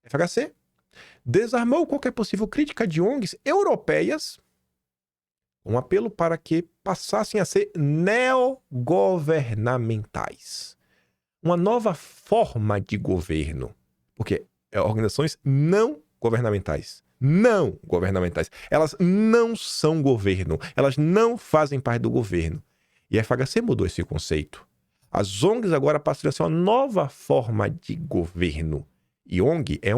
FHC desarmou qualquer possível crítica de ONGs europeias, um apelo para que passassem a ser neogovernamentais. Uma nova forma de governo, porque organizações não governamentais. Não governamentais. Elas não são governo. Elas não fazem parte do governo. E a FHC mudou esse conceito. As ONGs agora passam a ser uma nova forma de governo. E ONG, é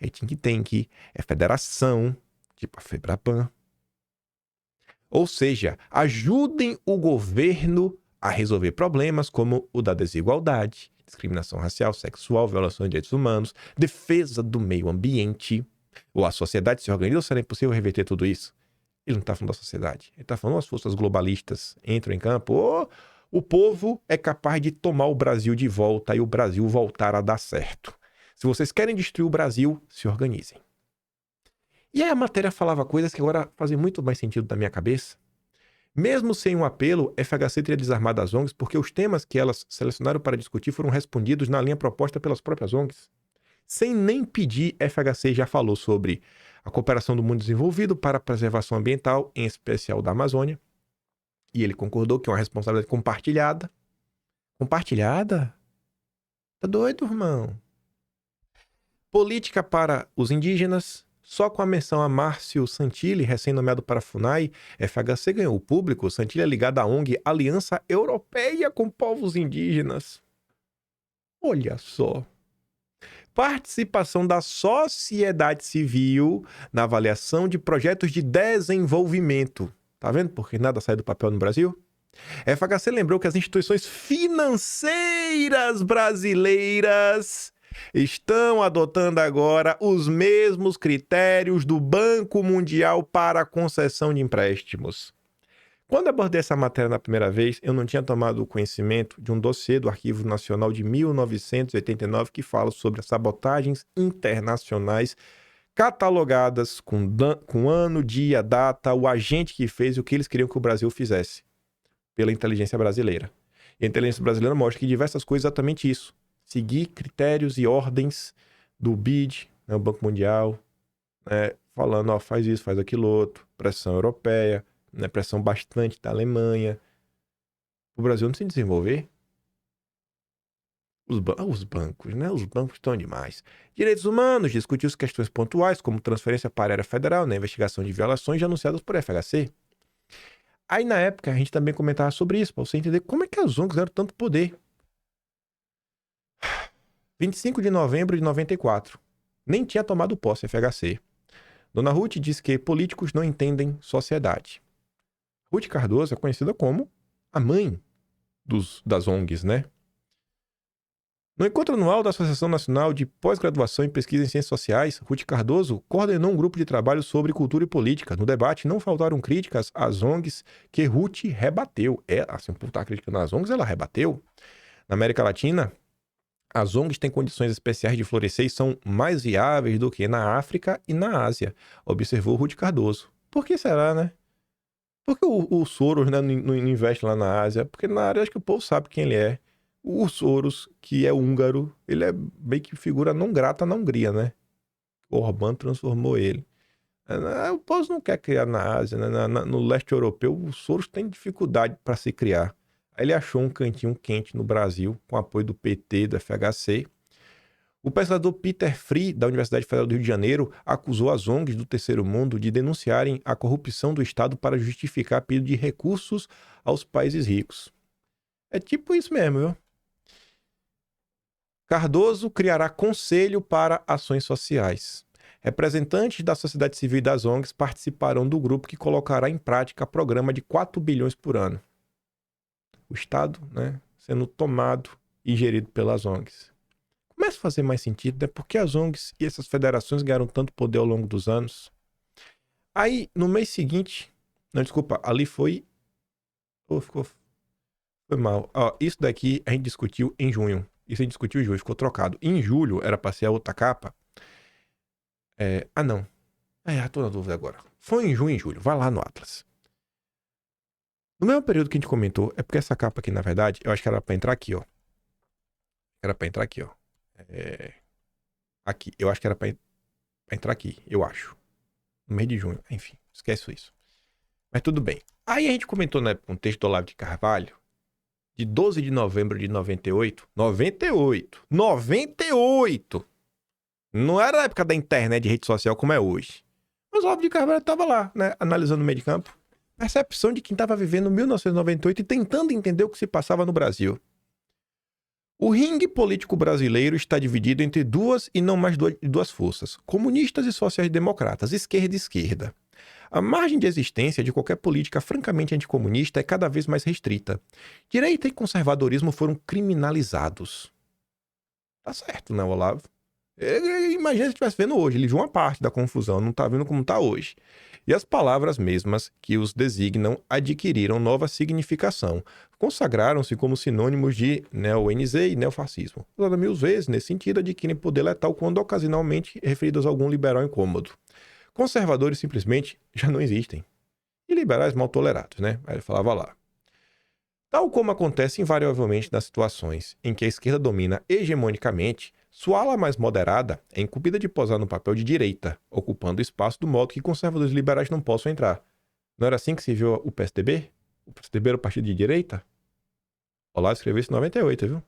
think tank, é federação, tipo a FEBRAPAN. Ou seja, ajudem o governo a resolver problemas como o da desigualdade, discriminação racial, sexual, violação de direitos humanos, defesa do meio ambiente. Ou a sociedade se organiza ou será impossível reverter tudo isso? Ele não está falando da sociedade. Ele está falando as forças globalistas entram em campo. Ou o povo é capaz de tomar o Brasil de volta e o Brasil voltar a dar certo. Se vocês querem destruir o Brasil, se organizem. E aí a matéria falava coisas que agora fazem muito mais sentido na minha cabeça. Mesmo sem um apelo, FHC teria desarmado as ONGs porque os temas que elas selecionaram para discutir foram respondidos na linha proposta pelas próprias ONGs. Sem nem pedir, FHC já falou sobre a cooperação do mundo desenvolvido para a preservação ambiental, em especial da Amazônia. E ele concordou que é uma responsabilidade compartilhada. Compartilhada? Tá doido, irmão? Política para os indígenas. Só com a menção a Márcio Santilli, recém-nomeado para a FUNAI, FHC ganhou o público. Santilli é ligado à ONG Aliança Europeia com Povos Indígenas. Olha só. Participação da sociedade civil na avaliação de projetos de desenvolvimento. Tá vendo por que nada sai do papel no Brasil? FHC lembrou que as instituições financeiras brasileiras estão adotando agora os mesmos critérios do Banco Mundial para a concessão de empréstimos. Quando abordei essa matéria na primeira vez, eu não tinha tomado conhecimento de um dossiê do Arquivo Nacional de 1989 que fala sobre as sabotagens internacionais catalogadas com ano, dia, data, o agente que fez e o que eles queriam que o Brasil fizesse pela inteligência brasileira. E a inteligência brasileira mostra que diversas coisas é exatamente isso. Seguir critérios e ordens do BID, né, o Banco Mundial, né, falando, ó, faz isso, faz aquilo outro, pressão europeia, né, pressão bastante da Alemanha. O Brasil não se desenvolver. Os bancos, né? Os bancos estão demais. Direitos humanos, discutiu as questões pontuais, como transferência para a área federal, na investigação de violações já anunciadas por FHC. Aí, na época, a gente também comentava sobre isso, para você entender como é que as ONGs ganharam tanto poder. 25 de novembro de 94. Nem tinha tomado posse FHC. Dona Ruth diz que políticos não entendem sociedade. Ruth Cardoso é conhecida como a mãe das ONGs, né? No encontro anual da Associação Nacional de Pós-Graduação em Pesquisa em Ciências Sociais, Ruth Cardoso coordenou um grupo de trabalho sobre cultura e política. No debate, não faltaram críticas às ONGs que Ruth rebateu. Assim, o povo está criticando as ONGs, ela rebateu. Na América Latina, as ONGs têm condições especiais de florescer e são mais viáveis do que na África e na Ásia, observou Ruth Cardoso. Por que será, né? Por que o Soros, né, não investe lá na Ásia? Porque na área acho que o povo sabe quem ele é. O Soros, que é húngaro, ele é meio que figura não grata na Hungria, né? O Orbán transformou ele. O povo não quer criar na Ásia, né? No leste europeu, o Soros tem dificuldade para se criar. Aí ele achou um cantinho quente no Brasil, com apoio do PT, do FHC. O pesquisador Peter Free, da Universidade Federal do Rio de Janeiro, acusou as ONGs do Terceiro Mundo de denunciarem a corrupção do Estado para justificar pedido de recursos aos países ricos. É tipo isso mesmo, viu? Cardoso criará conselho para ações sociais. Representantes da sociedade civil e das ONGs participarão do grupo que colocará em prática programa de 4 bilhões por ano. O Estado, né, sendo tomado e gerido pelas ONGs. Começa a fazer mais sentido, né? Porque as ONGs e essas federações ganharam tanto poder ao longo dos anos. Aí, no mês seguinte... Não, desculpa, ali foi... Foi mal. Isso daqui a gente discutiu em junho. Isso a gente discutiu em julho, ficou trocado. Em julho era pra ser a outra capa. Não. Tô na dúvida agora. Foi em junho e julho. Vai lá no Atlas. No mesmo período que a gente comentou, é porque essa capa aqui, na verdade, eu acho que era pra entrar aqui, ó. Era pra entrar aqui, ó. Aqui. Eu acho que era pra entrar aqui, eu acho. No mês de junho. Enfim, esquece isso. Mas tudo bem. Aí a gente comentou, né, um texto do Olavo de Carvalho, de 12 de novembro de 98. 98! Não era a época da internet de rede social como é hoje. Mas o Olavo de Carvalho estava lá, né, analisando o meio de campo. Percepção de quem estava vivendo 1998 e tentando entender o que se passava no Brasil. O ringue político brasileiro está dividido entre duas e não mais duas forças, comunistas e sociais-democratas, esquerda e esquerda. A margem de existência de qualquer política francamente anticomunista é cada vez mais restrita. Direita e conservadorismo foram criminalizados. Tá certo, né, Olavo? Imagina se estivesse vendo hoje, ele viu uma parte da confusão, não tá vendo como tá hoje. E as palavras mesmas que os designam adquiriram nova significação. Consagraram-se como sinônimos de neo-NZ e neofascismo. Usada mil vezes, nesse sentido, adquirem poder letal quando ocasionalmente referidos a algum liberal incômodo. Conservadores simplesmente já não existem. E liberais mal tolerados, né? Aí ele falava lá. Tal como acontece invariavelmente nas situações em que a esquerda domina hegemonicamente, sua ala mais moderada é incumbida de posar no papel de direita, ocupando o espaço do modo que conservadores liberais não possam entrar. Não era assim que se viu o PSDB? O PSDB era o partido de direita? Olavo escreveu isso em 98, viu?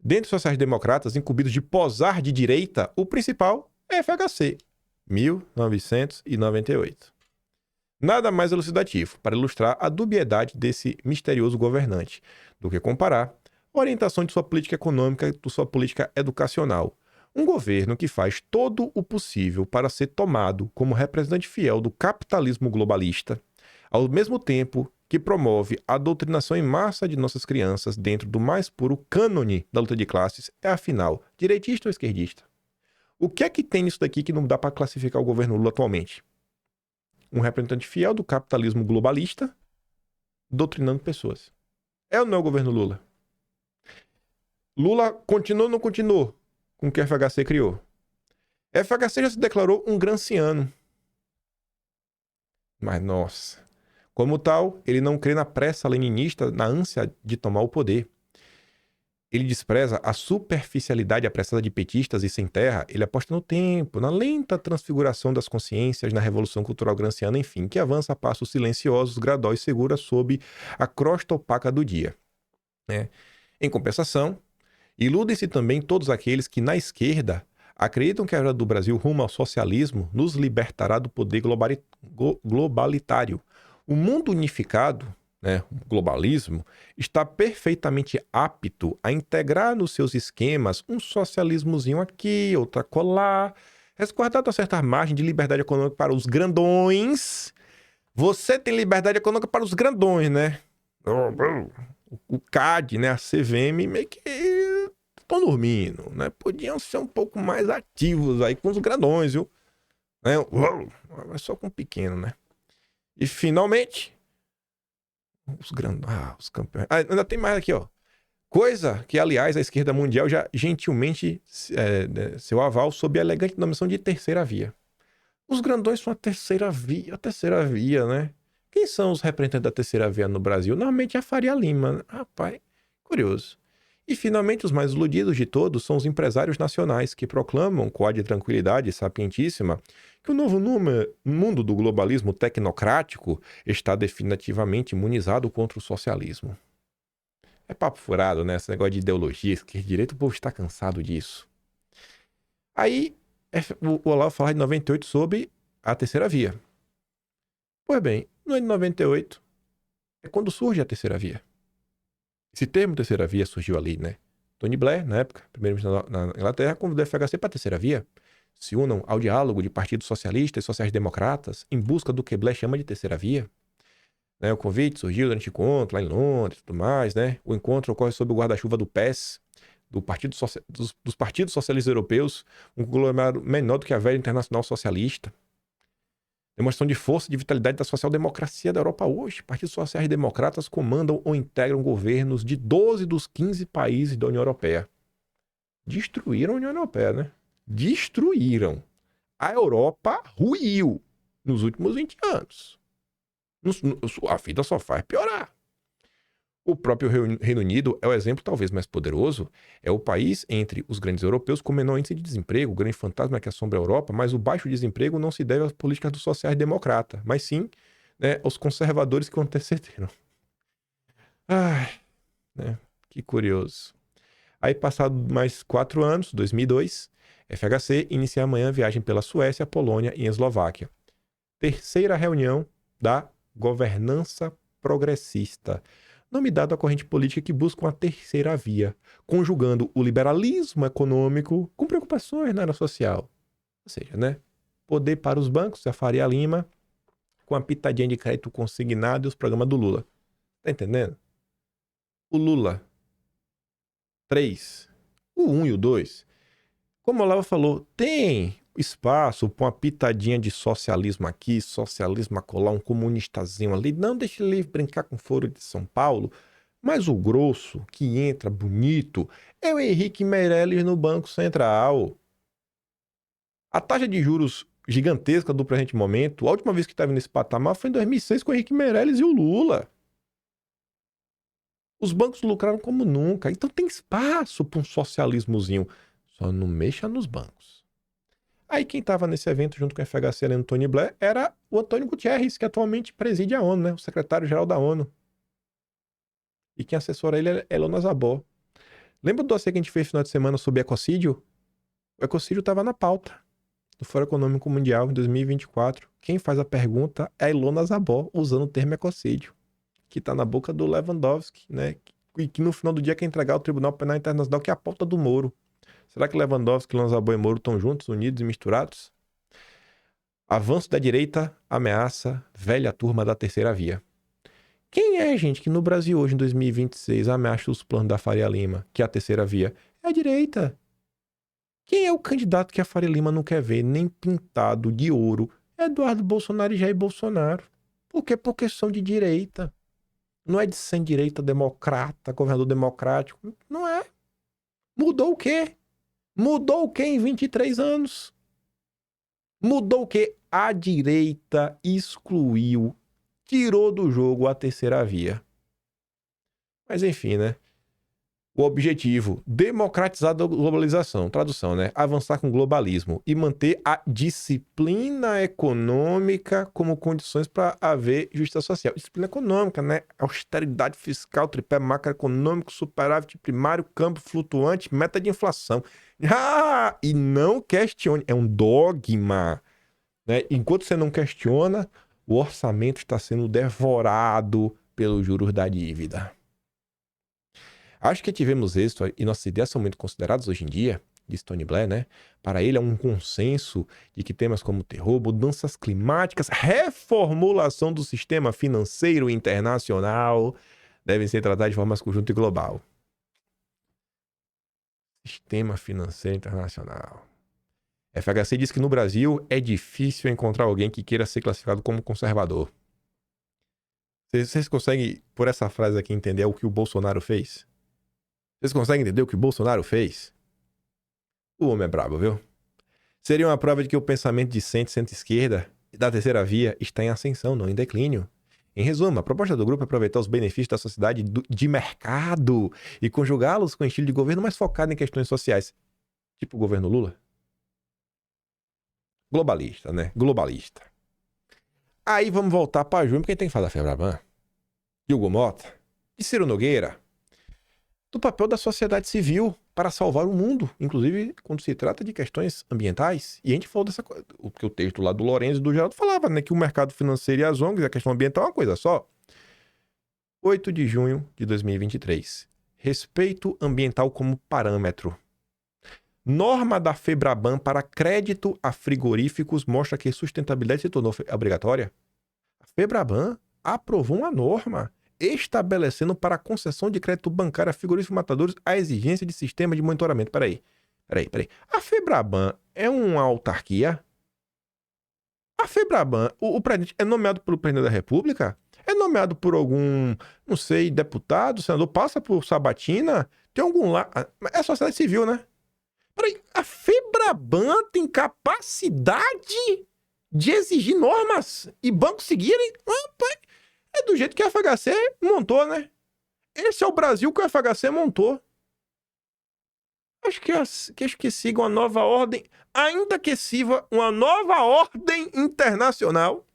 Dentre os sociais-democratas incumbidos de posar de direita, o principal é FHC, 1998. Nada mais elucidativo para ilustrar a dubiedade desse misterioso governante do que comparar a orientação de sua política econômica com sua política educacional. Um governo que faz todo o possível para ser tomado como representante fiel do capitalismo globalista, ao mesmo tempo que promove a doutrinação em massa de nossas crianças dentro do mais puro cânone da luta de classes, é afinal direitista ou esquerdista? O que é que tem nisso daqui que não dá para classificar o governo Lula atualmente? Um representante fiel do capitalismo globalista doutrinando pessoas. É ou não é o governo Lula? Lula continuou ou não continuou com o que a FHC criou? A FHC já se declarou um granciano. Mas, nossa, como tal, ele não crê na pressa leninista, na ânsia de tomar o poder. Ele despreza a superficialidade apressada de petistas e sem terra. Ele aposta no tempo, na lenta transfiguração das consciências, na revolução cultural granciana, enfim, que avança a passos silenciosos, graduais e seguros sob a crosta opaca do dia. Em compensação, iludem-se também todos aqueles que, na esquerda, acreditam que a era do Brasil rumo ao socialismo nos libertará do poder globalitário. O mundo unificado, o globalismo, está perfeitamente apto a integrar nos seus esquemas um socialismozinho aqui, outra colar, resguardado a certa margem de liberdade econômica para os grandões. Você tem liberdade econômica para os grandões, né? O CAD, né? A CVM, meio que estão dormindo, né? Podiam ser um pouco mais ativos aí com os grandões, viu? Mas só com o pequeno, né? E finalmente, os grandões. Os campeões. Ainda tem mais aqui, ó. Coisa que, aliás, a esquerda mundial já gentilmente seu aval sob a elegante nomeação de terceira via. Os grandões são a terceira via, né? Quem são os representantes da terceira via no Brasil? Normalmente é a Faria Lima, né? Rapaz, curioso. E, finalmente, os mais iludidos de todos são os empresários nacionais, que proclamam, com ar de tranquilidade sapientíssima, que o novo mundo do globalismo tecnocrático está definitivamente imunizado contra o socialismo. É papo furado, né? Esse negócio de ideologia, esquerda e direita, o povo está cansado disso. Aí, o Olavo fala de 98 sobre a terceira via. Pois bem, no ano de 98 é quando surge a terceira via. Esse termo terceira via surgiu ali, né? Tony Blair, na época, primeiro-ministro na Inglaterra, convidou a FHC para a terceira via. Se unam ao diálogo de partidos socialistas e sociais-democratas em busca do que Blair chama de terceira via. O convite surgiu durante o encontro lá em Londres e tudo mais, né? O encontro ocorre sob o guarda-chuva do PES, dos partidos socialistas europeus, um conglomerado menor do que a velha Internacional Socialista. Demonstração de força e de vitalidade da social-democracia da Europa hoje. Partidos sociais democratas comandam ou integram governos de 12 dos 15 países da União Europeia. Destruíram a União Europeia, né? Destruíram. A Europa ruiu nos últimos 20 anos. A vida só faz piorar. O próprio Reino Unido é o exemplo talvez mais poderoso. É o país entre os grandes europeus com menor índice de desemprego. O grande fantasma que assombra a Europa, mas o baixo desemprego não se deve às políticas dos sociais-democratas, mas sim, aos conservadores que o antecederam. Que curioso. Aí, passado mais 4 anos, 2002, FHC inicia amanhã a viagem pela Suécia, Polônia e Eslováquia. Terceira reunião da governança progressista, nome dado à corrente política que busca uma terceira via, conjugando o liberalismo econômico com preocupações na área social. Ou seja, poder para os bancos, a Faria Lima, com a pitadinha de crédito consignado e os programas do Lula. Tá entendendo? O Lula 3, o 1 e o 2, como a Olava falou, tem espaço para uma pitadinha de socialismo aqui, socialismo acolá, um comunistazinho ali. Não deixe ele brincar com o Foro de São Paulo. Mas o grosso, que entra bonito, é o Henrique Meirelles no Banco Central. A taxa de juros gigantesca do presente momento, a última vez que estava nesse patamar foi em 2006 com o Henrique Meirelles e o Lula. Os bancos lucraram como nunca. Então tem espaço para um socialismozinho. Só não mexa nos bancos. Aí quem estava nesse evento junto com a FHC e o Tony Blair era o Antônio Guterres, que atualmente preside a ONU, né? O secretário-geral da ONU. E quem assessora ele é Ilona Zabó. Lembra do dossiê que a gente fez no final de semana sobre ecocídio? O ecocídio estava na pauta do Fórum Econômico Mundial em 2024. Quem faz a pergunta é a Ilona Zabó, usando o termo ecocídio, que está na boca do Lewandowski, né? E que no final do dia quer entregar ao Tribunal Penal Internacional, que é a pauta do Moro. Será que Lewandowski, Ilona Zabó e Moro estão juntos, unidos e misturados? Avanço da direita ameaça velha turma da terceira via. Quem é, gente, que no Brasil hoje, em 2026, ameaça os planos da Faria Lima, que é a terceira via? É a direita. Quem é o candidato que a Faria Lima não quer ver, nem pintado de ouro? Eduardo Bolsonaro e Jair Bolsonaro. Por quê? Porque são de direita. Não é de centro-direita, democrata, governador democrático. Não é. Mudou o quê? Mudou o quê em 23 anos? Mudou o quê? A direita excluiu, tirou do jogo a terceira via. Mas enfim, né? O objetivo, democratizar a globalização, tradução, né? Avançar com o globalismo e manter a disciplina econômica como condições para haver justiça social. Disciplina econômica, né? Austeridade fiscal, tripé macroeconômico, superávit primário, câmbio flutuante, meta de inflação. E não questione, é um dogma, né? Enquanto você não questiona, o orçamento está sendo devorado pelos juros da dívida. Acho que tivemos êxito e nossas ideias são muito consideradas hoje em dia, diz Tony Blair, né? Para ele é um consenso de que temas como terror, mudanças climáticas, reformulação do sistema financeiro internacional devem ser tratados de forma conjunta e global. Sistema financeiro internacional. FHC diz que no Brasil é difícil encontrar alguém que queira ser classificado como conservador. Vocês conseguem, por essa frase aqui, entender o que o Bolsonaro fez? Vocês conseguem entender o que o Bolsonaro fez? O homem é brabo, viu? Seria uma prova de que o pensamento de centro-esquerda e da terceira via está em ascensão, não em declínio. Em resumo, a proposta do grupo é aproveitar os benefícios da sociedade de mercado e conjugá-los com um estilo de governo mais focado em questões sociais. Tipo o governo Lula. Globalista, né? Globalista. Aí vamos voltar para junho, porque quem tem que falar da Febraban? De Hugo Mota? De Ciro Nogueira? Do papel da sociedade civil para salvar o mundo, inclusive quando se trata de questões ambientais. E a gente falou dessa coisa, porque o texto lá do Lourenço e do Geraldo falava, né, que o mercado financeiro e as ONGs, a questão ambiental é uma coisa só. 8 de junho de 2023. Respeito ambiental como parâmetro. Norma da Febraban para crédito a frigoríficos mostra que sustentabilidade se tornou obrigatória. A Febraban aprovou uma norma estabelecendo para a concessão de crédito bancário a frigoríficos matadores a exigência de sistema de monitoramento. Peraí. A Febraban é uma autarquia? A Febraban, o presidente é nomeado pelo presidente da República? É nomeado por algum, não sei, deputado, senador? Passa por sabatina? Tem algum lá? É sociedade civil, né? Peraí, a Febraban tem capacidade de exigir normas e bancos seguirem? É do jeito que a FHC montou, né? Esse é o Brasil que a FHC montou. Acho que siga uma nova ordem, ainda que sirva uma nova ordem internacional.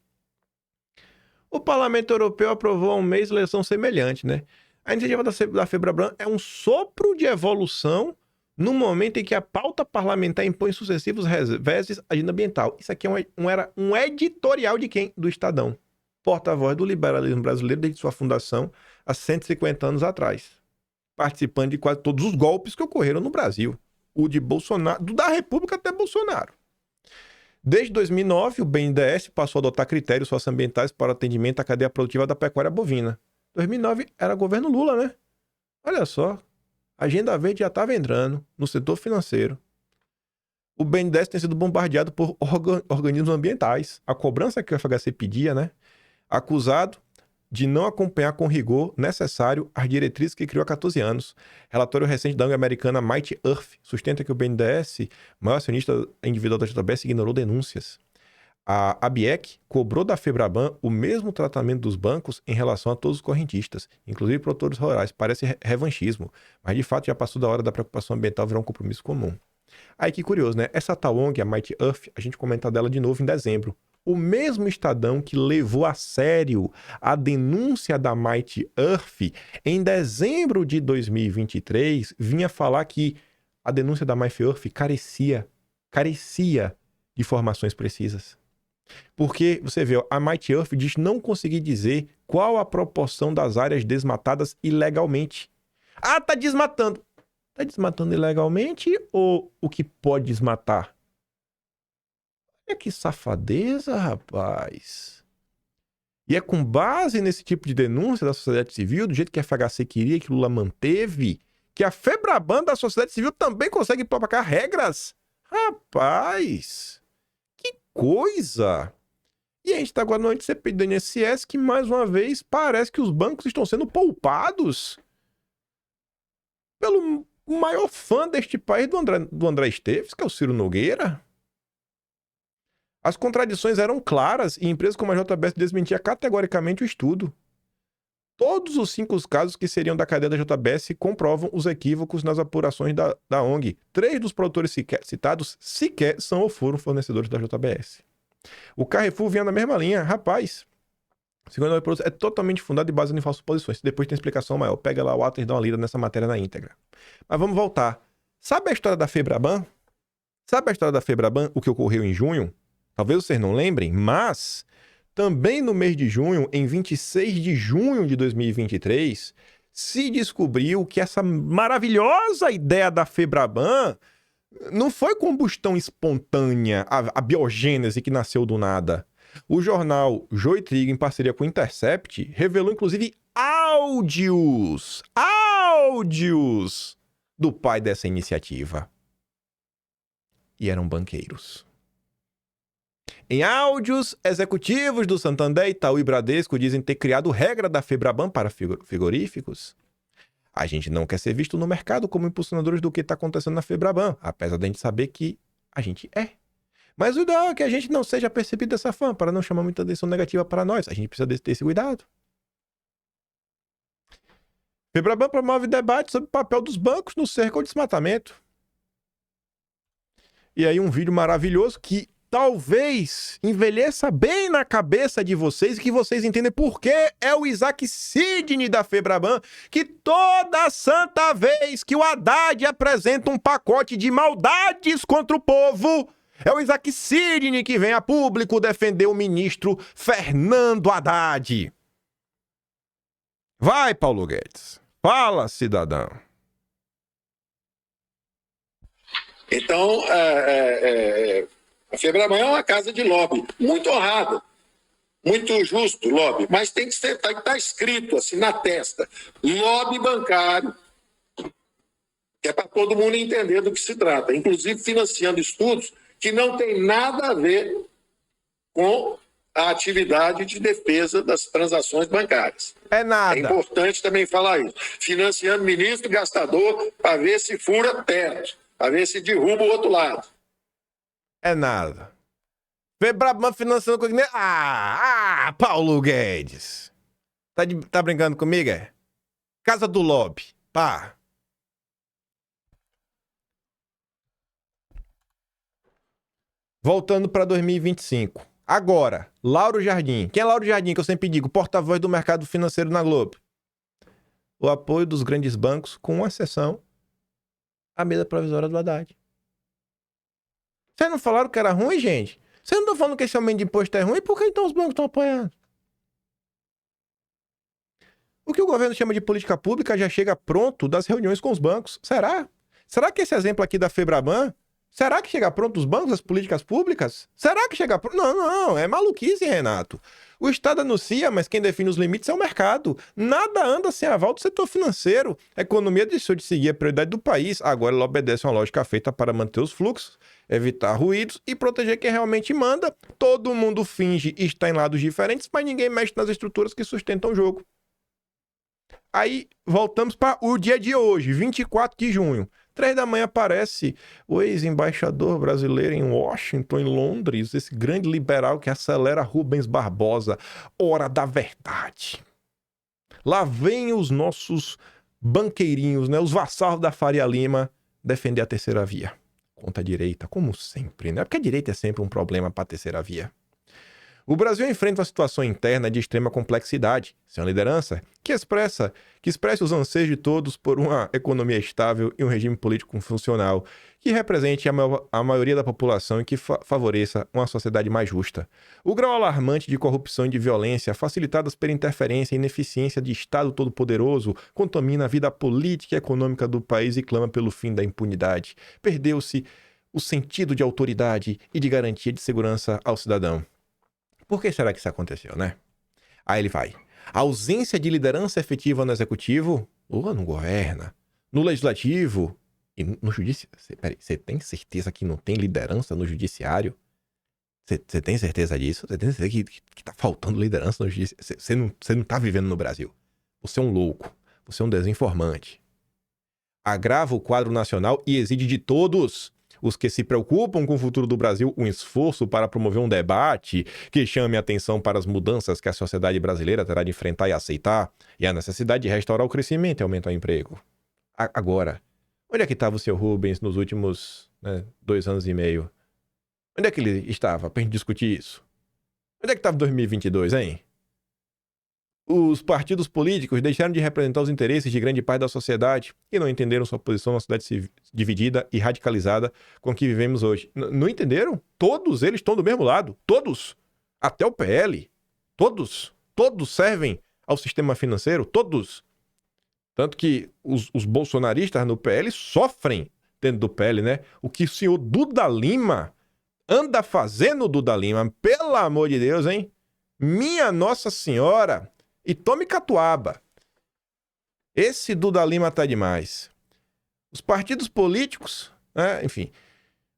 O Parlamento Europeu aprovou há um mês legislação semelhante, né? A iniciativa da Febraban é um sopro de evolução no momento em que a pauta parlamentar impõe sucessivos reveses à agenda ambiental. Isso aqui era um editorial de quem? Do Estadão. Porta-voz do liberalismo brasileiro desde sua fundação há 150 anos atrás, participando de quase todos os golpes que ocorreram no Brasil. O de Bolsonaro, da República até Bolsonaro. Desde 2009, o BNDES passou a adotar critérios socioambientais para atendimento à cadeia produtiva da pecuária bovina. 2009 era governo Lula, né? Olha só. A agenda verde já estava entrando no setor financeiro. O BNDES tem sido bombardeado por organismos ambientais. A cobrança que o FHC pedia, né? Acusado de não acompanhar com rigor necessário as diretrizes que criou há 14 anos. Relatório recente da ONG americana Mighty Earth sustenta que o BNDES, maior acionista individual da JBS, ignorou denúncias. A ABIEC cobrou da Febraban o mesmo tratamento dos bancos em relação a todos os correntistas, inclusive produtores rurais. Parece revanchismo, mas de fato já passou da hora da preocupação ambiental virar um compromisso comum. Aí que curioso, né? Essa tal ONG, a Mighty Earth, a gente comenta dela de novo em dezembro. O mesmo Estadão que levou a sério a denúncia da Mighty Earth em dezembro de 2023 vinha falar que a denúncia da Mighty Earth carecia de informações precisas. Porque, você vê, a Mighty Earth diz não conseguir dizer qual a proporção das áreas desmatadas ilegalmente. Ah, tá desmatando. Tá desmatando ilegalmente ou o que pode desmatar? Olha que safadeza, rapaz. E é com base nesse tipo de denúncia da sociedade civil, do jeito que a FHC queria, que Lula manteve, que a Febraban da sociedade civil também consegue propagar regras. Rapaz, que coisa! E a gente está agora no anti-CPI do INSS, que mais uma vez parece que os bancos estão sendo poupados pelo maior fã deste país do André Esteves, que é o Ciro Nogueira. As contradições eram claras e empresas como a JBS desmentia categoricamente o estudo. Todos os 5 casos que seriam da cadeia da JBS comprovam os equívocos nas apurações da ONG. 3 dos produtores citados sequer são ou foram fornecedores da JBS. O Carrefour vinha na mesma linha. Rapaz, segundo a produção, é totalmente fundado e baseado em falsas posições. Depois tem explicação maior. Pega lá o ato e dá uma lida nessa matéria na íntegra. Mas vamos voltar. Sabe a história da Febraban? O que ocorreu em junho? Talvez vocês não lembrem, mas também no mês de junho, em 26 de junho de 2023, se descobriu que essa maravilhosa ideia da Febraban não foi combustão espontânea, a biogênese que nasceu do nada. O jornal Joio e Trigo, em parceria com o Intercept, revelou inclusive áudios do pai dessa iniciativa. E eram banqueiros. Em áudios, executivos do Santander, Itaú e Bradesco dizem ter criado regra da Febraban para frigoríficos. A gente não quer ser visto no mercado como impulsionadores do que está acontecendo na Febraban, apesar de a gente saber que a gente é. Mas o ideal é que a gente não seja percebido dessa forma, para não chamar muita atenção negativa para nós. A gente precisa ter esse cuidado. Febraban promove debate sobre o papel dos bancos no cerco ao desmatamento. E aí um vídeo maravilhoso que talvez envelheça bem na cabeça de vocês e que vocês entendem por que é o Isaac Sidney da Febraban, que toda santa vez que o Haddad apresenta um pacote de maldades contra o povo, é o Isaac Sidney que vem a público defender o ministro Fernando Haddad. Vai, Paulo Guedes. Fala, cidadão. Então, a Febraban é uma casa de lobby, muito honrada, muito justo lobby, mas tem que estar escrito assim na testa, lobby bancário, que é para todo mundo entender do que se trata, inclusive financiando estudos que não tem nada a ver com a atividade de defesa das transações bancárias. É nada. É importante também falar isso. Financiando ministro gastador para ver se fura teto, para ver se derruba o outro lado. É nada. Febraban financiando comigo. Paulo Guedes. Tá brincando comigo, é? Casa do lobby. Pá. Voltando para 2025. Agora, Lauro Jardim. Quem é Lauro Jardim? Que eu sempre digo, porta-voz do mercado financeiro na Globo. O apoio dos grandes bancos, com exceção à medida provisória do Haddad. Vocês não falaram que era ruim, gente? Vocês não estão falando que esse aumento de imposto é ruim? Por que então os bancos estão apoiando? O que o governo chama de política pública já chega pronto das reuniões com os bancos. Será? Será que esse exemplo aqui da Febraban, será que chega pronto dos bancos, das políticas públicas? Será que chega pronto? Não, é maluquice, Renato. O Estado anuncia, mas quem define os limites é o mercado. Nada anda sem aval do setor financeiro. A economia deixou de seguir a prioridade do país. Agora ela obedece a uma lógica feita para manter os fluxos, evitar ruídos e proteger quem realmente manda. Todo mundo finge estar em lados diferentes, mas ninguém mexe nas estruturas que sustentam o jogo. Aí voltamos para o dia de hoje, 24 de junho. 3 da manhã aparece o ex-embaixador brasileiro em Washington, em Londres, esse grande liberal que acelera Rubens Barbosa. Hora da verdade. Lá vem os nossos banqueirinhos, né? Os vassalos da Faria Lima defender a terceira via. Contra a direita, como sempre, né? Porque a direita é sempre um problema para a terceira via. O Brasil enfrenta uma situação interna de extrema complexidade, sem uma liderança que expresse os anseios de todos por uma economia estável e um regime político funcional, que represente a maioria da população e que favoreça uma sociedade mais justa. O grau alarmante de corrupção e de violência, facilitadas pela interferência e ineficiência de Estado todo-poderoso, contamina a vida política e econômica do país e clama pelo fim da impunidade. Perdeu-se o sentido de autoridade e de garantia de segurança ao cidadão. Por que será que isso aconteceu, né? Aí ele vai. A ausência de liderança efetiva no executivo, Lula não governa. No legislativo e no judiciário. Peraí, você tem certeza que não tem liderança no judiciário? Você tem certeza disso? Você tem certeza que tá faltando liderança no judiciário? Você não tá vivendo no Brasil. Você é um louco. Você é um desinformante. Agrava o quadro nacional e exige de todos os que se preocupam com o futuro do Brasil um esforço para promover um debate que chame a atenção para as mudanças que a sociedade brasileira terá de enfrentar e aceitar, e a necessidade de restaurar o crescimento e aumentar o emprego. Agora, onde é que estava o seu Rubens nos últimos 2 anos e meio? Onde é que ele estava para a gente discutir isso? Onde é que estava 2022, hein? Os partidos políticos deixaram de representar os interesses de grande parte da sociedade e não entenderam sua posição numa sociedade dividida e radicalizada com que vivemos hoje. Não entenderam? Todos eles estão do mesmo lado. Todos. Até o PL. Todos. Todos servem ao sistema financeiro. Todos. Tanto que os bolsonaristas no PL sofrem dentro do PL, né? O que o senhor Duda Lima anda fazendo, Duda Lima, pelo amor de Deus, hein? Minha Nossa Senhora! E tome catuaba. Esse Duda Lima tá demais. Os partidos políticos, enfim.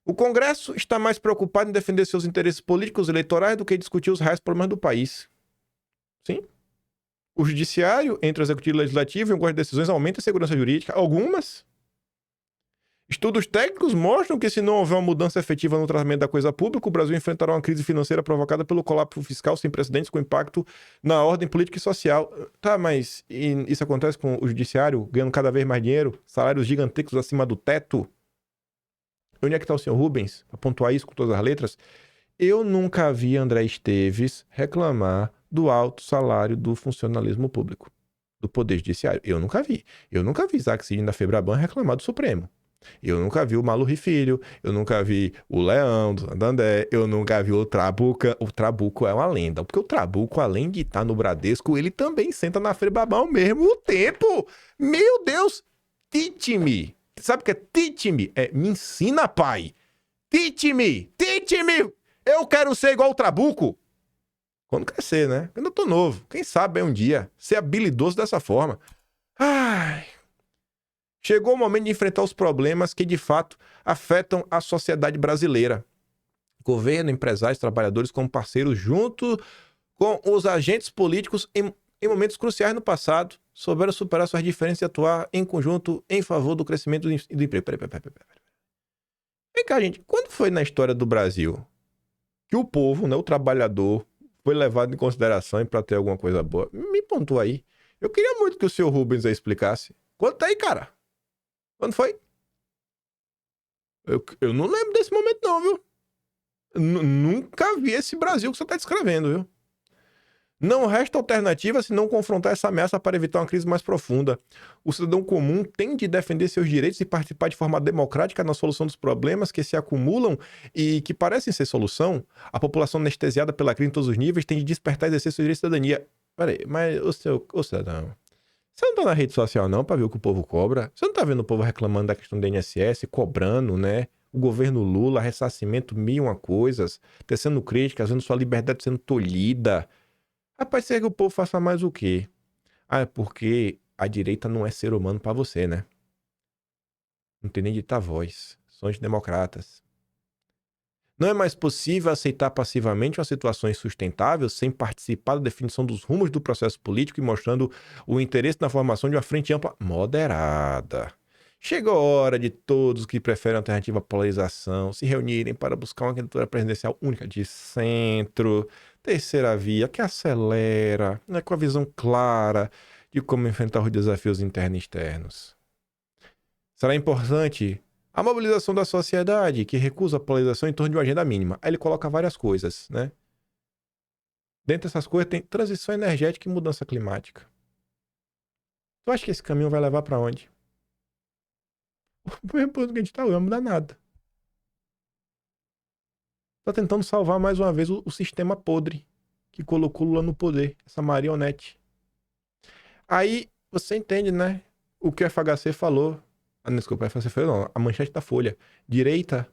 O Congresso está mais preocupado em defender seus interesses políticos e eleitorais do que discutir os reais problemas do país. Sim. O judiciário, entre o executivo e o legislativo, em algumas decisões, aumenta a segurança jurídica. Algumas. Estudos técnicos mostram que se não houver uma mudança efetiva no tratamento da coisa pública, o Brasil enfrentará uma crise financeira provocada pelo colapso fiscal sem precedentes com impacto na ordem política e social. Tá, mas isso acontece com o judiciário ganhando cada vez mais dinheiro, salários gigantescos acima do teto? Onde é que está o senhor Rubens? Para pontuar isso com todas as letras. Eu nunca vi André Esteves reclamar do alto salário do funcionalismo público, do Poder Judiciário. Eu nunca vi. Eu nunca vi Isaac Sidney da Febraban reclamar do Supremo. Eu nunca vi o Maluri Filho, eu nunca vi o Leão do Santander, eu nunca vi o Trabuca. O Trabuco é uma lenda, porque o Trabuco, além de estar no Bradesco, ele também senta na Febraban ao mesmo tempo. Meu Deus! Teach-me! Sabe o que é teach-me? É me ensina, pai! Teach-me! Teach-me! Eu quero ser igual o Trabuco! Quando crescer, né? Quando eu tô novo. Quem sabe um dia ser habilidoso dessa forma. Ai... Chegou o momento de enfrentar os problemas que, de fato, afetam a sociedade brasileira. Governo, empresários, trabalhadores como parceiros junto com os agentes políticos em momentos cruciais no passado, souberam superar suas diferenças e atuar em conjunto em favor do crescimento do emprego. Peraí. Vem cá, gente. Quando foi na história do Brasil que o povo, né, o trabalhador, foi levado em consideração para ter alguma coisa boa? Me pontua aí. Eu queria muito que o senhor Rubens aí explicasse. Conta aí, cara. Quando foi? Eu não lembro desse momento não, viu? Nunca vi esse Brasil que você está descrevendo, viu? Não resta alternativa se não confrontar essa ameaça para evitar uma crise mais profunda. O cidadão comum tem de defender seus direitos e participar de forma democrática na solução dos problemas que se acumulam e que parecem ser solução. A população anestesiada pela crise em todos os níveis tem de despertar e exercer seus direitos de cidadania. Peraí, mas o cidadão... Você não tá na rede social não pra ver o que o povo cobra? Você não tá vendo o povo reclamando da questão do INSS, cobrando, né? O governo Lula, ressarcimento, mil e uma coisas, tecendo críticas, vendo sua liberdade sendo tolhida. Rapaz, você quer que o povo faça mais o quê? Ah, é porque a direita não é ser humano pra você, né? Não tem nem direito à voz. São democratas. Não é mais possível aceitar passivamente uma situação insustentável sem participar da definição dos rumos do processo político e mostrando o interesse na formação de uma frente ampla moderada. Chegou a hora de todos que preferem a alternativa à polarização se reunirem para buscar uma candidatura presidencial única de centro, terceira via, que acelera, né, com a visão clara de como enfrentar os desafios internos e externos. Será importante a mobilização da sociedade, que recusa a polarização em torno de uma agenda mínima. Aí ele coloca várias coisas, né? Dentre essas coisas tem transição energética e mudança climática. Tu acha que esse caminho vai levar pra onde? O mesmo ponto que a gente tá, não vai mudar nada. Tá tentando salvar mais uma vez o sistema podre que colocou Lula no poder, essa marionete. Aí você entende, né? O que o FHC falou. Ah, desculpa, o FHC falou não, a manchete da Folha. Direita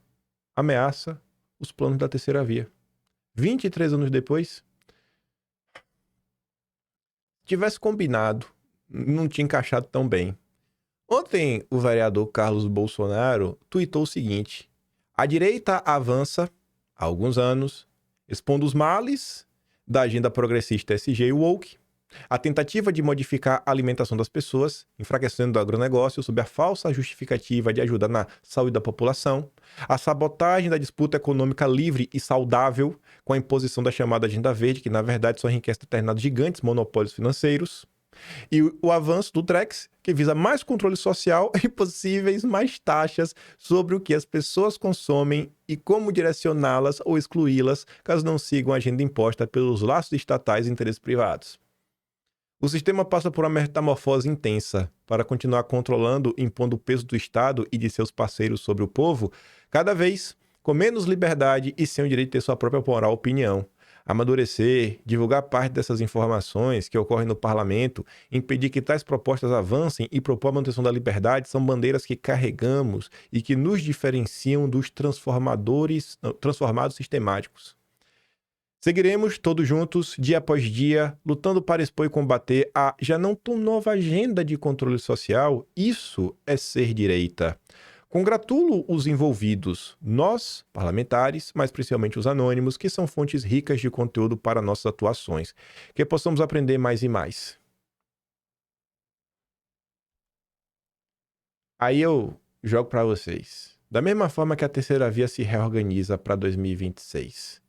ameaça os planos da terceira via. 23 anos depois, tivesse combinado, não tinha encaixado tão bem. Ontem, o vereador Carlos Bolsonaro tuitou o seguinte: a direita avança há alguns anos, expondo os males da agenda progressista SG e woke, a tentativa de modificar a alimentação das pessoas, enfraquecendo o agronegócio sob a falsa justificativa de ajuda na saúde da população, a sabotagem da disputa econômica livre e saudável com a imposição da chamada Agenda Verde, que na verdade só enriquece determinados gigantes monopólios financeiros, e o avanço do Drex, que visa mais controle social e possíveis mais taxas sobre o que as pessoas consomem e como direcioná-las ou excluí-las caso não sigam a agenda imposta pelos laços estatais e interesses privados. O sistema passa por uma metamorfose intensa para continuar controlando, impondo o peso do Estado e de seus parceiros sobre o povo, cada vez com menos liberdade e sem o direito de ter sua própria moral opinião. Amadurecer, divulgar parte dessas informações que ocorrem no parlamento, impedir que tais propostas avancem e propor a manutenção da liberdade são bandeiras que carregamos e que nos diferenciam dos transformados sistemáticos. Seguiremos todos juntos, dia após dia, lutando para expor e combater a já não tão nova agenda de controle social. Isso é ser direita. Congratulo os envolvidos, nós, parlamentares, mas principalmente os anônimos, que são fontes ricas de conteúdo para nossas atuações, que possamos aprender mais e mais. Aí eu jogo para vocês. Da mesma forma que a terceira via se reorganiza para 2026.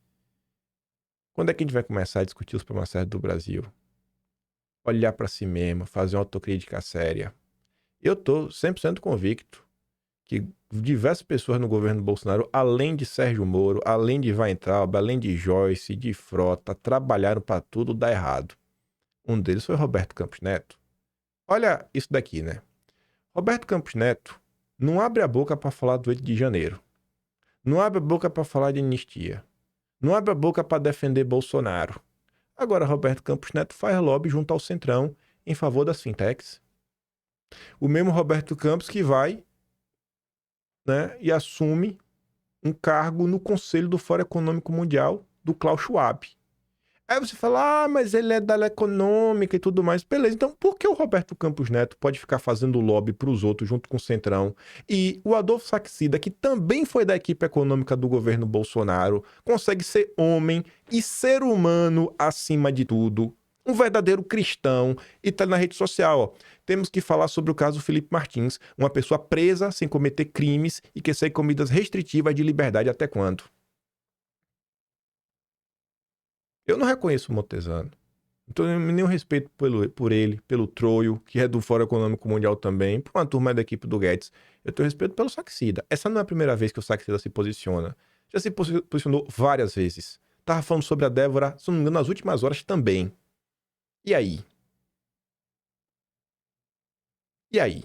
Quando é que a gente vai começar a discutir os problemas sérios do Brasil? Olhar para si mesmo, fazer uma autocrítica séria. Eu tô 100% convicto que diversas pessoas no governo Bolsonaro, além de Sérgio Moro, além de Weintraub, além de Joyce, de Frota, trabalharam para tudo dar errado. Um deles foi Roberto Campos Neto. Olha isso daqui, né? Roberto Campos Neto não abre a boca para falar do 8 de janeiro. Não abre a boca para falar de anistia. Não abre a boca para defender Bolsonaro. Agora, Roberto Campos Neto faz lobby junto ao Centrão em favor das fintechs. O mesmo Roberto Campos que vai, né, e assume um cargo no Conselho do Fórum Econômico Mundial do Klaus Schwab. Aí você fala, mas ele é da área econômica e tudo mais. Beleza, então por que o Roberto Campos Neto pode ficar fazendo lobby para os outros junto com o Centrão? E o Adolfo Saxida, que também foi da equipe econômica do governo Bolsonaro, consegue ser homem e ser humano acima de tudo, um verdadeiro cristão, e tá na rede social, ó. Temos que falar sobre o caso Felipe Martins, uma pessoa presa sem cometer crimes e que segue com medidas restritivas de liberdade até quando? Eu não reconheço o Montesano. Não tenho nenhum respeito por ele, pelo Troio, que é do Fórum Econômico Mundial também, por uma turma da equipe do Guedes. Eu tenho respeito pelo Saxida. Essa não é a primeira vez que o Saxida se posiciona. Já se posicionou várias vezes. Tava falando sobre a Débora, se não me engano, nas últimas horas também. E aí? E aí?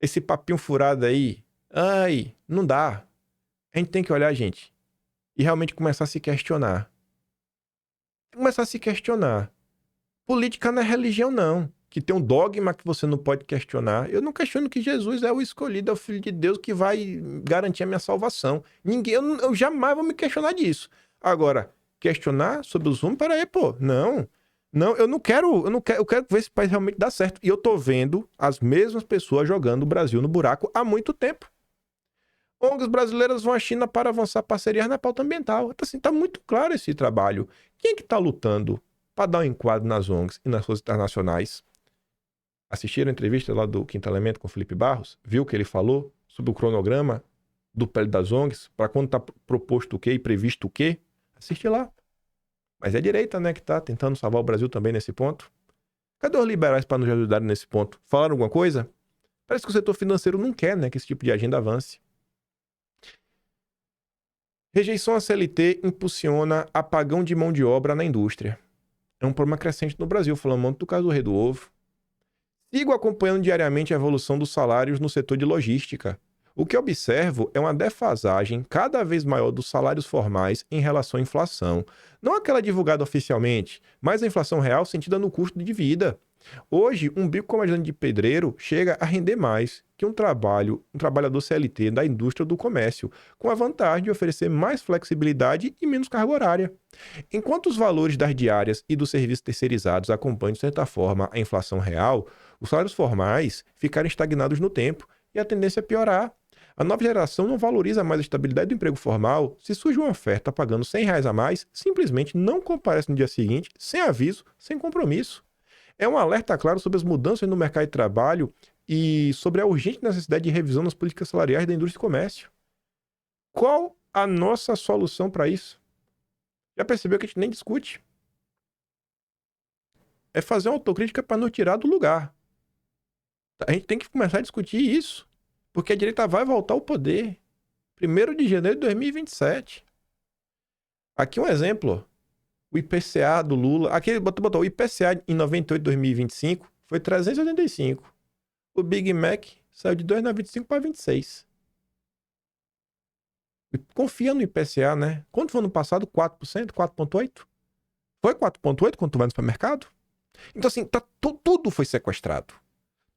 Esse papinho furado aí, ai, não dá. A gente tem que olhar, gente, e realmente começar a se questionar. Começar a se questionar. Política não é religião, não. Que tem um dogma que você não pode questionar. Eu não questiono que Jesus é o escolhido, é o Filho de Deus que vai garantir a minha salvação. Ninguém, eu jamais vou me questionar disso. Agora, questionar sobre os rumos. Peraí, pô, não, eu quero ver esse país realmente dar certo. E eu tô vendo as mesmas pessoas jogando o Brasil no buraco há muito tempo. ONGs brasileiras vão à China para avançar parcerias na pauta ambiental. Então, assim, tá muito claro esse trabalho. Quem é que tá lutando para dar um enquadro nas ONGs e nas forças internacionais? Assistiram a entrevista lá do Quinto Elemento com o Felipe Barros? Viu o que ele falou sobre o cronograma do PL das ONGs? Para quando tá proposto o quê e previsto o quê? Assiste lá. Mas é a direita, né, que tá tentando salvar o Brasil também nesse ponto. Cadê os liberais para nos ajudarem nesse ponto? Falaram alguma coisa? Parece que o setor financeiro não quer, né, que esse tipo de agenda avance. Rejeição à CLT impulsiona apagão de mão de obra na indústria. É um problema crescente no Brasil, falando muito do caso do Rei do Ovo. Sigo acompanhando diariamente a evolução dos salários no setor de logística. O que observo é uma defasagem cada vez maior dos salários formais em relação à inflação. Não aquela divulgada oficialmente, mas a inflação real sentida no custo de vida. Hoje, um bico como ajudante de pedreiro chega a render mais que um trabalhador CLT da indústria ou do comércio, com a vantagem de oferecer mais flexibilidade e menos carga horária. Enquanto os valores das diárias e dos serviços terceirizados acompanham, de certa forma, a inflação real, os salários formais ficaram estagnados no tempo e a tendência é piorar. A nova geração não valoriza mais a estabilidade do emprego formal. Se surge uma oferta pagando R$100 a mais, simplesmente não comparece no dia seguinte, sem aviso, sem compromisso. É um alerta claro sobre as mudanças no mercado de trabalho e sobre a urgente necessidade de revisão nas políticas salariais da indústria e comércio. Qual a nossa solução para isso? Já percebeu que a gente nem discute? É fazer uma autocrítica para não tirar do lugar. A gente tem que começar a discutir isso, porque a direita vai voltar ao poder. 1º de janeiro de 2027. Aqui um exemplo. O IPCA do Lula... Aqui ele botou o IPCA em 98, 2025 foi 385. O Big Mac saiu de 2,95 para 26. Confia no IPCA, né? Quanto foi no passado? 4%? 4,8%? Foi 4,8% quando tu vai no supermercado? Então, assim, tudo foi sequestrado.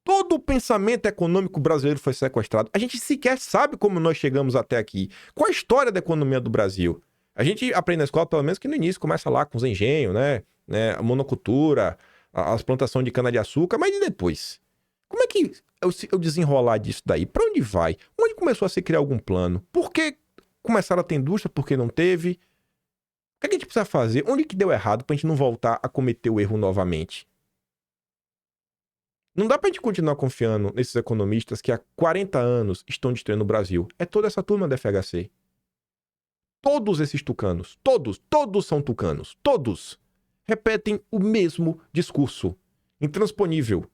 Todo o pensamento econômico brasileiro foi sequestrado. A gente sequer sabe como nós chegamos até aqui. Qual a história da economia do Brasil? A gente aprende na escola, pelo menos, que no início começa lá com os engenhos, né? A monocultura, as plantações de cana-de-açúcar, mas e depois? Como é que eu desenrolar disso daí? Para onde vai? Onde começou a se criar algum plano? Por que começaram a ter indústria? Por que não teve? O que a gente precisa fazer? Onde que deu errado para a gente não voltar a cometer o erro novamente? Não dá pra gente continuar confiando nesses economistas que há 40 anos estão destruindo o Brasil. É toda essa turma da FHC. Todos esses tucanos, todos são tucanos, todos repetem o mesmo discurso, intransponível.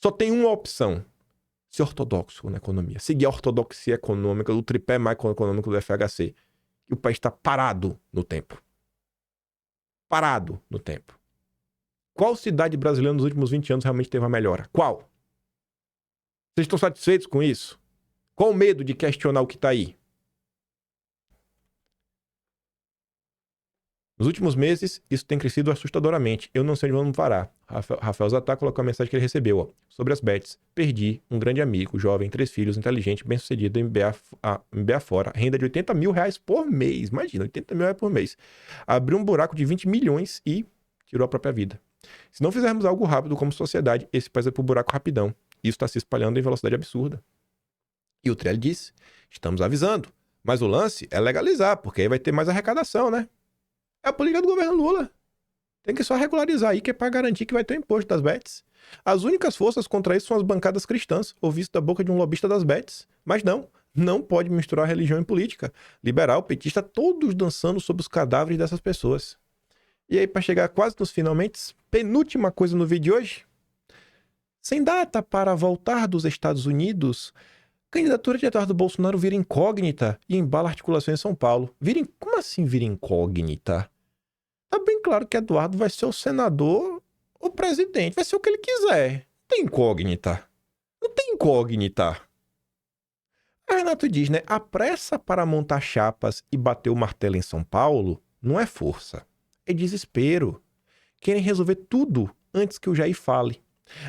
Só tem uma opção: ser ortodoxo na economia, seguir a ortodoxia econômica do tripé macroeconômico do FHC. E o país está parado no tempo. Parado no tempo. Qual cidade brasileira nos últimos 20 anos realmente teve uma melhora? Qual? Vocês estão satisfeitos com isso? Qual o medo de questionar o que está aí? Nos últimos meses, isso tem crescido assustadoramente. Eu não sei onde vamos parar. Rafael Zatá colocou a mensagem que ele recebeu, ó, sobre as bets. Perdi um grande amigo, jovem, 3 filhos, inteligente, bem-sucedido, MBA fora. Renda de R$80 mil por mês. Imagina, R$80 mil por mês. Abriu um buraco de 20 milhões e tirou a própria vida. Se não fizermos algo rápido como sociedade, esse país vai pro buraco rapidão. Isso está se espalhando em velocidade absurda. E o Trelli disse, estamos avisando. Mas o lance é legalizar, porque aí vai ter mais arrecadação, né? É a política do governo Lula. Tem que só regularizar aí, que é para garantir que vai ter o imposto das bets. As únicas forças contra isso são as bancadas cristãs, ouvido da boca de um lobista das bets. Mas não pode misturar religião e política. Liberal, petista, todos dançando sobre os cadáveres dessas pessoas. E aí, para chegar quase nos finalmente, penúltima coisa no vídeo de hoje. Sem data para voltar dos Estados Unidos, candidatura de Eduardo Bolsonaro vira incógnita e embala articulações em São Paulo. Como assim vira incógnita? Tá bem claro que Eduardo vai ser o senador ou presidente. Vai ser o que ele quiser. Não tem incógnita. Não tem incógnita. A Renato diz, né? A pressa para montar chapas e bater o martelo em São Paulo não é força. É desespero. Querem resolver tudo antes que o Jair fale.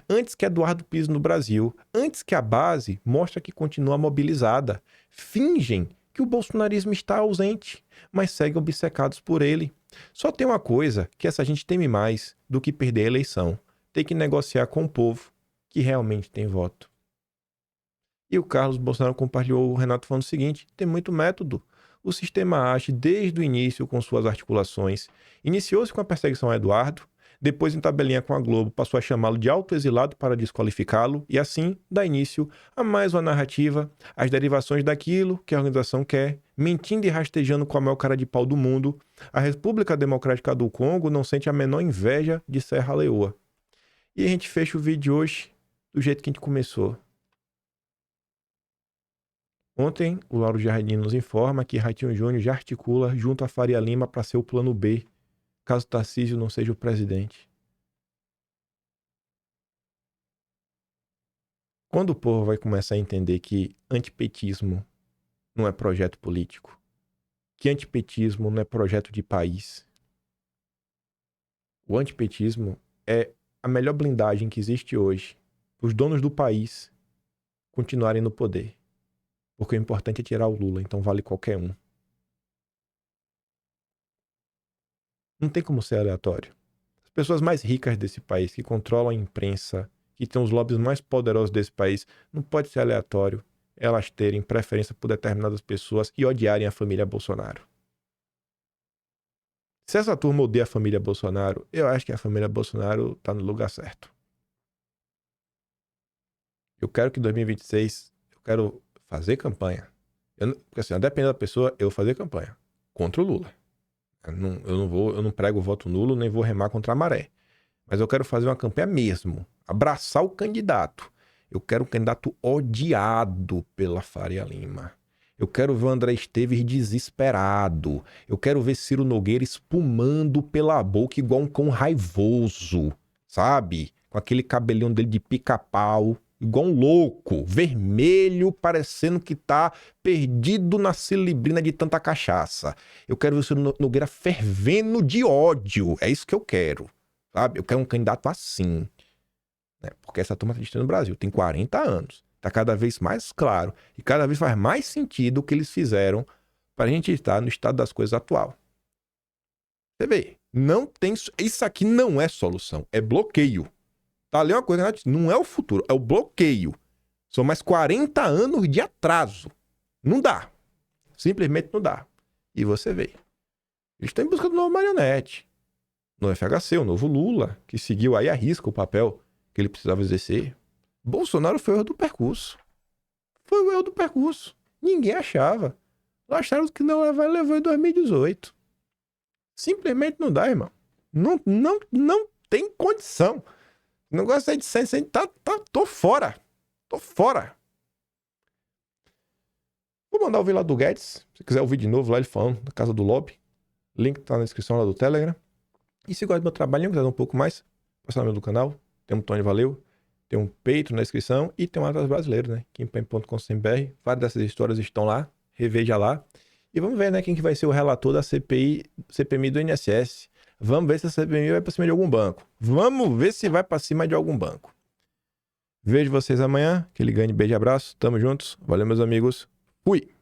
Antes que Eduardo pise no Brasil. Antes que a base mostre que continua mobilizada. Fingem que o bolsonarismo está ausente, mas seguem obcecados por ele. Só tem uma coisa que essa gente teme mais do que perder a eleição: tem que negociar com o povo que realmente tem voto. E o Carlos Bolsonaro compartilhou o Renato falando o seguinte: tem muito método. O sistema age desde o início com suas articulações. Iniciou-se com a perseguição a Eduardo, depois em tabelinha com a Globo passou a chamá-lo de autoexilado para desqualificá-lo e assim dá início a mais uma narrativa, as derivações daquilo que a organização quer, mentindo e rastejando com a maior cara de pau do mundo. A República Democrática do Congo não sente a menor inveja de Serra Leoa. E a gente fecha o vídeo de hoje do jeito que a gente começou. Ontem, o Lauro Jardim nos informa que Ratinho Júnior já articula junto a Faria Lima para ser o plano B, caso Tarcísio não seja o presidente. Quando o povo vai começar a entender que antipetismo não é projeto político, que antipetismo não é projeto de país, o antipetismo é a melhor blindagem que existe hoje para os donos do país continuarem no poder. Porque o importante é tirar o Lula, então vale qualquer um. Não tem como ser aleatório. As pessoas mais ricas desse país, que controlam a imprensa, que têm os lobbies mais poderosos desse país, não pode ser aleatório elas terem preferência por determinadas pessoas e odiarem a família Bolsonaro. Se essa turma odeia a família Bolsonaro, eu acho que a família Bolsonaro tá no lugar certo. Eu quero que em 2026, eu quero fazer campanha. Porque assim, depende da pessoa, eu vou fazer campanha contra o Lula. Eu não prego voto nulo, nem vou remar contra a maré. Mas eu quero fazer uma campanha mesmo. Abraçar o candidato. Eu quero um candidato odiado pela Faria Lima. Eu quero ver o André Esteves desesperado. Eu quero ver Ciro Nogueira espumando pela boca igual um cão raivoso. Sabe? Com aquele cabelinho dele de pica-pau. Igual um louco, vermelho, parecendo que tá perdido na cilibrina de tanta cachaça. Eu quero ver o Ciro Nogueira fervendo de ódio. É isso que eu quero, sabe? Eu quero um candidato assim. Né? Porque essa turma está no Brasil, tem 40 anos. Tá cada vez mais claro e cada vez faz mais sentido o que eles fizeram para a gente estar no estado das coisas atual. Você vê, não tem... Isso aqui não é solução, é bloqueio. Tá ali uma coisa, não é o futuro, é o bloqueio. São mais 40 anos de atraso. Não dá. Simplesmente não dá. E você vê. Eles estão em busca do novo marionete. No FHC, o novo Lula, que seguiu aí a risca o papel que ele precisava exercer. Bolsonaro foi o erro do percurso. Foi o erro do percurso. Ninguém achava. Acharam que não levou em 2018. Simplesmente não dá, irmão. Não tem condição. O negócio aí de 100, tô fora. Tô fora. Vou mandar ouvir lá do Guedes. Se quiser ouvir de novo lá ele falando da casa do lobby. Link tá na descrição lá do Telegram. E se gosta do meu trabalho e quiser dar um pouco mais, passa no meu do canal. Tem um Tony Valeu. Tem um Peito na descrição. E tem um Atlas Brasileiro, né? Quimpen.com.br. Várias dessas histórias estão lá. Reveja lá. E vamos ver, né? Quem que vai ser o relator da CPMI do INSS. Vamos ver se a CPMI vai para cima de algum banco. Vamos ver se vai para cima de algum banco. Vejo vocês amanhã. Aquele grande beijo e abraço. Tamo juntos. Valeu, meus amigos. Fui!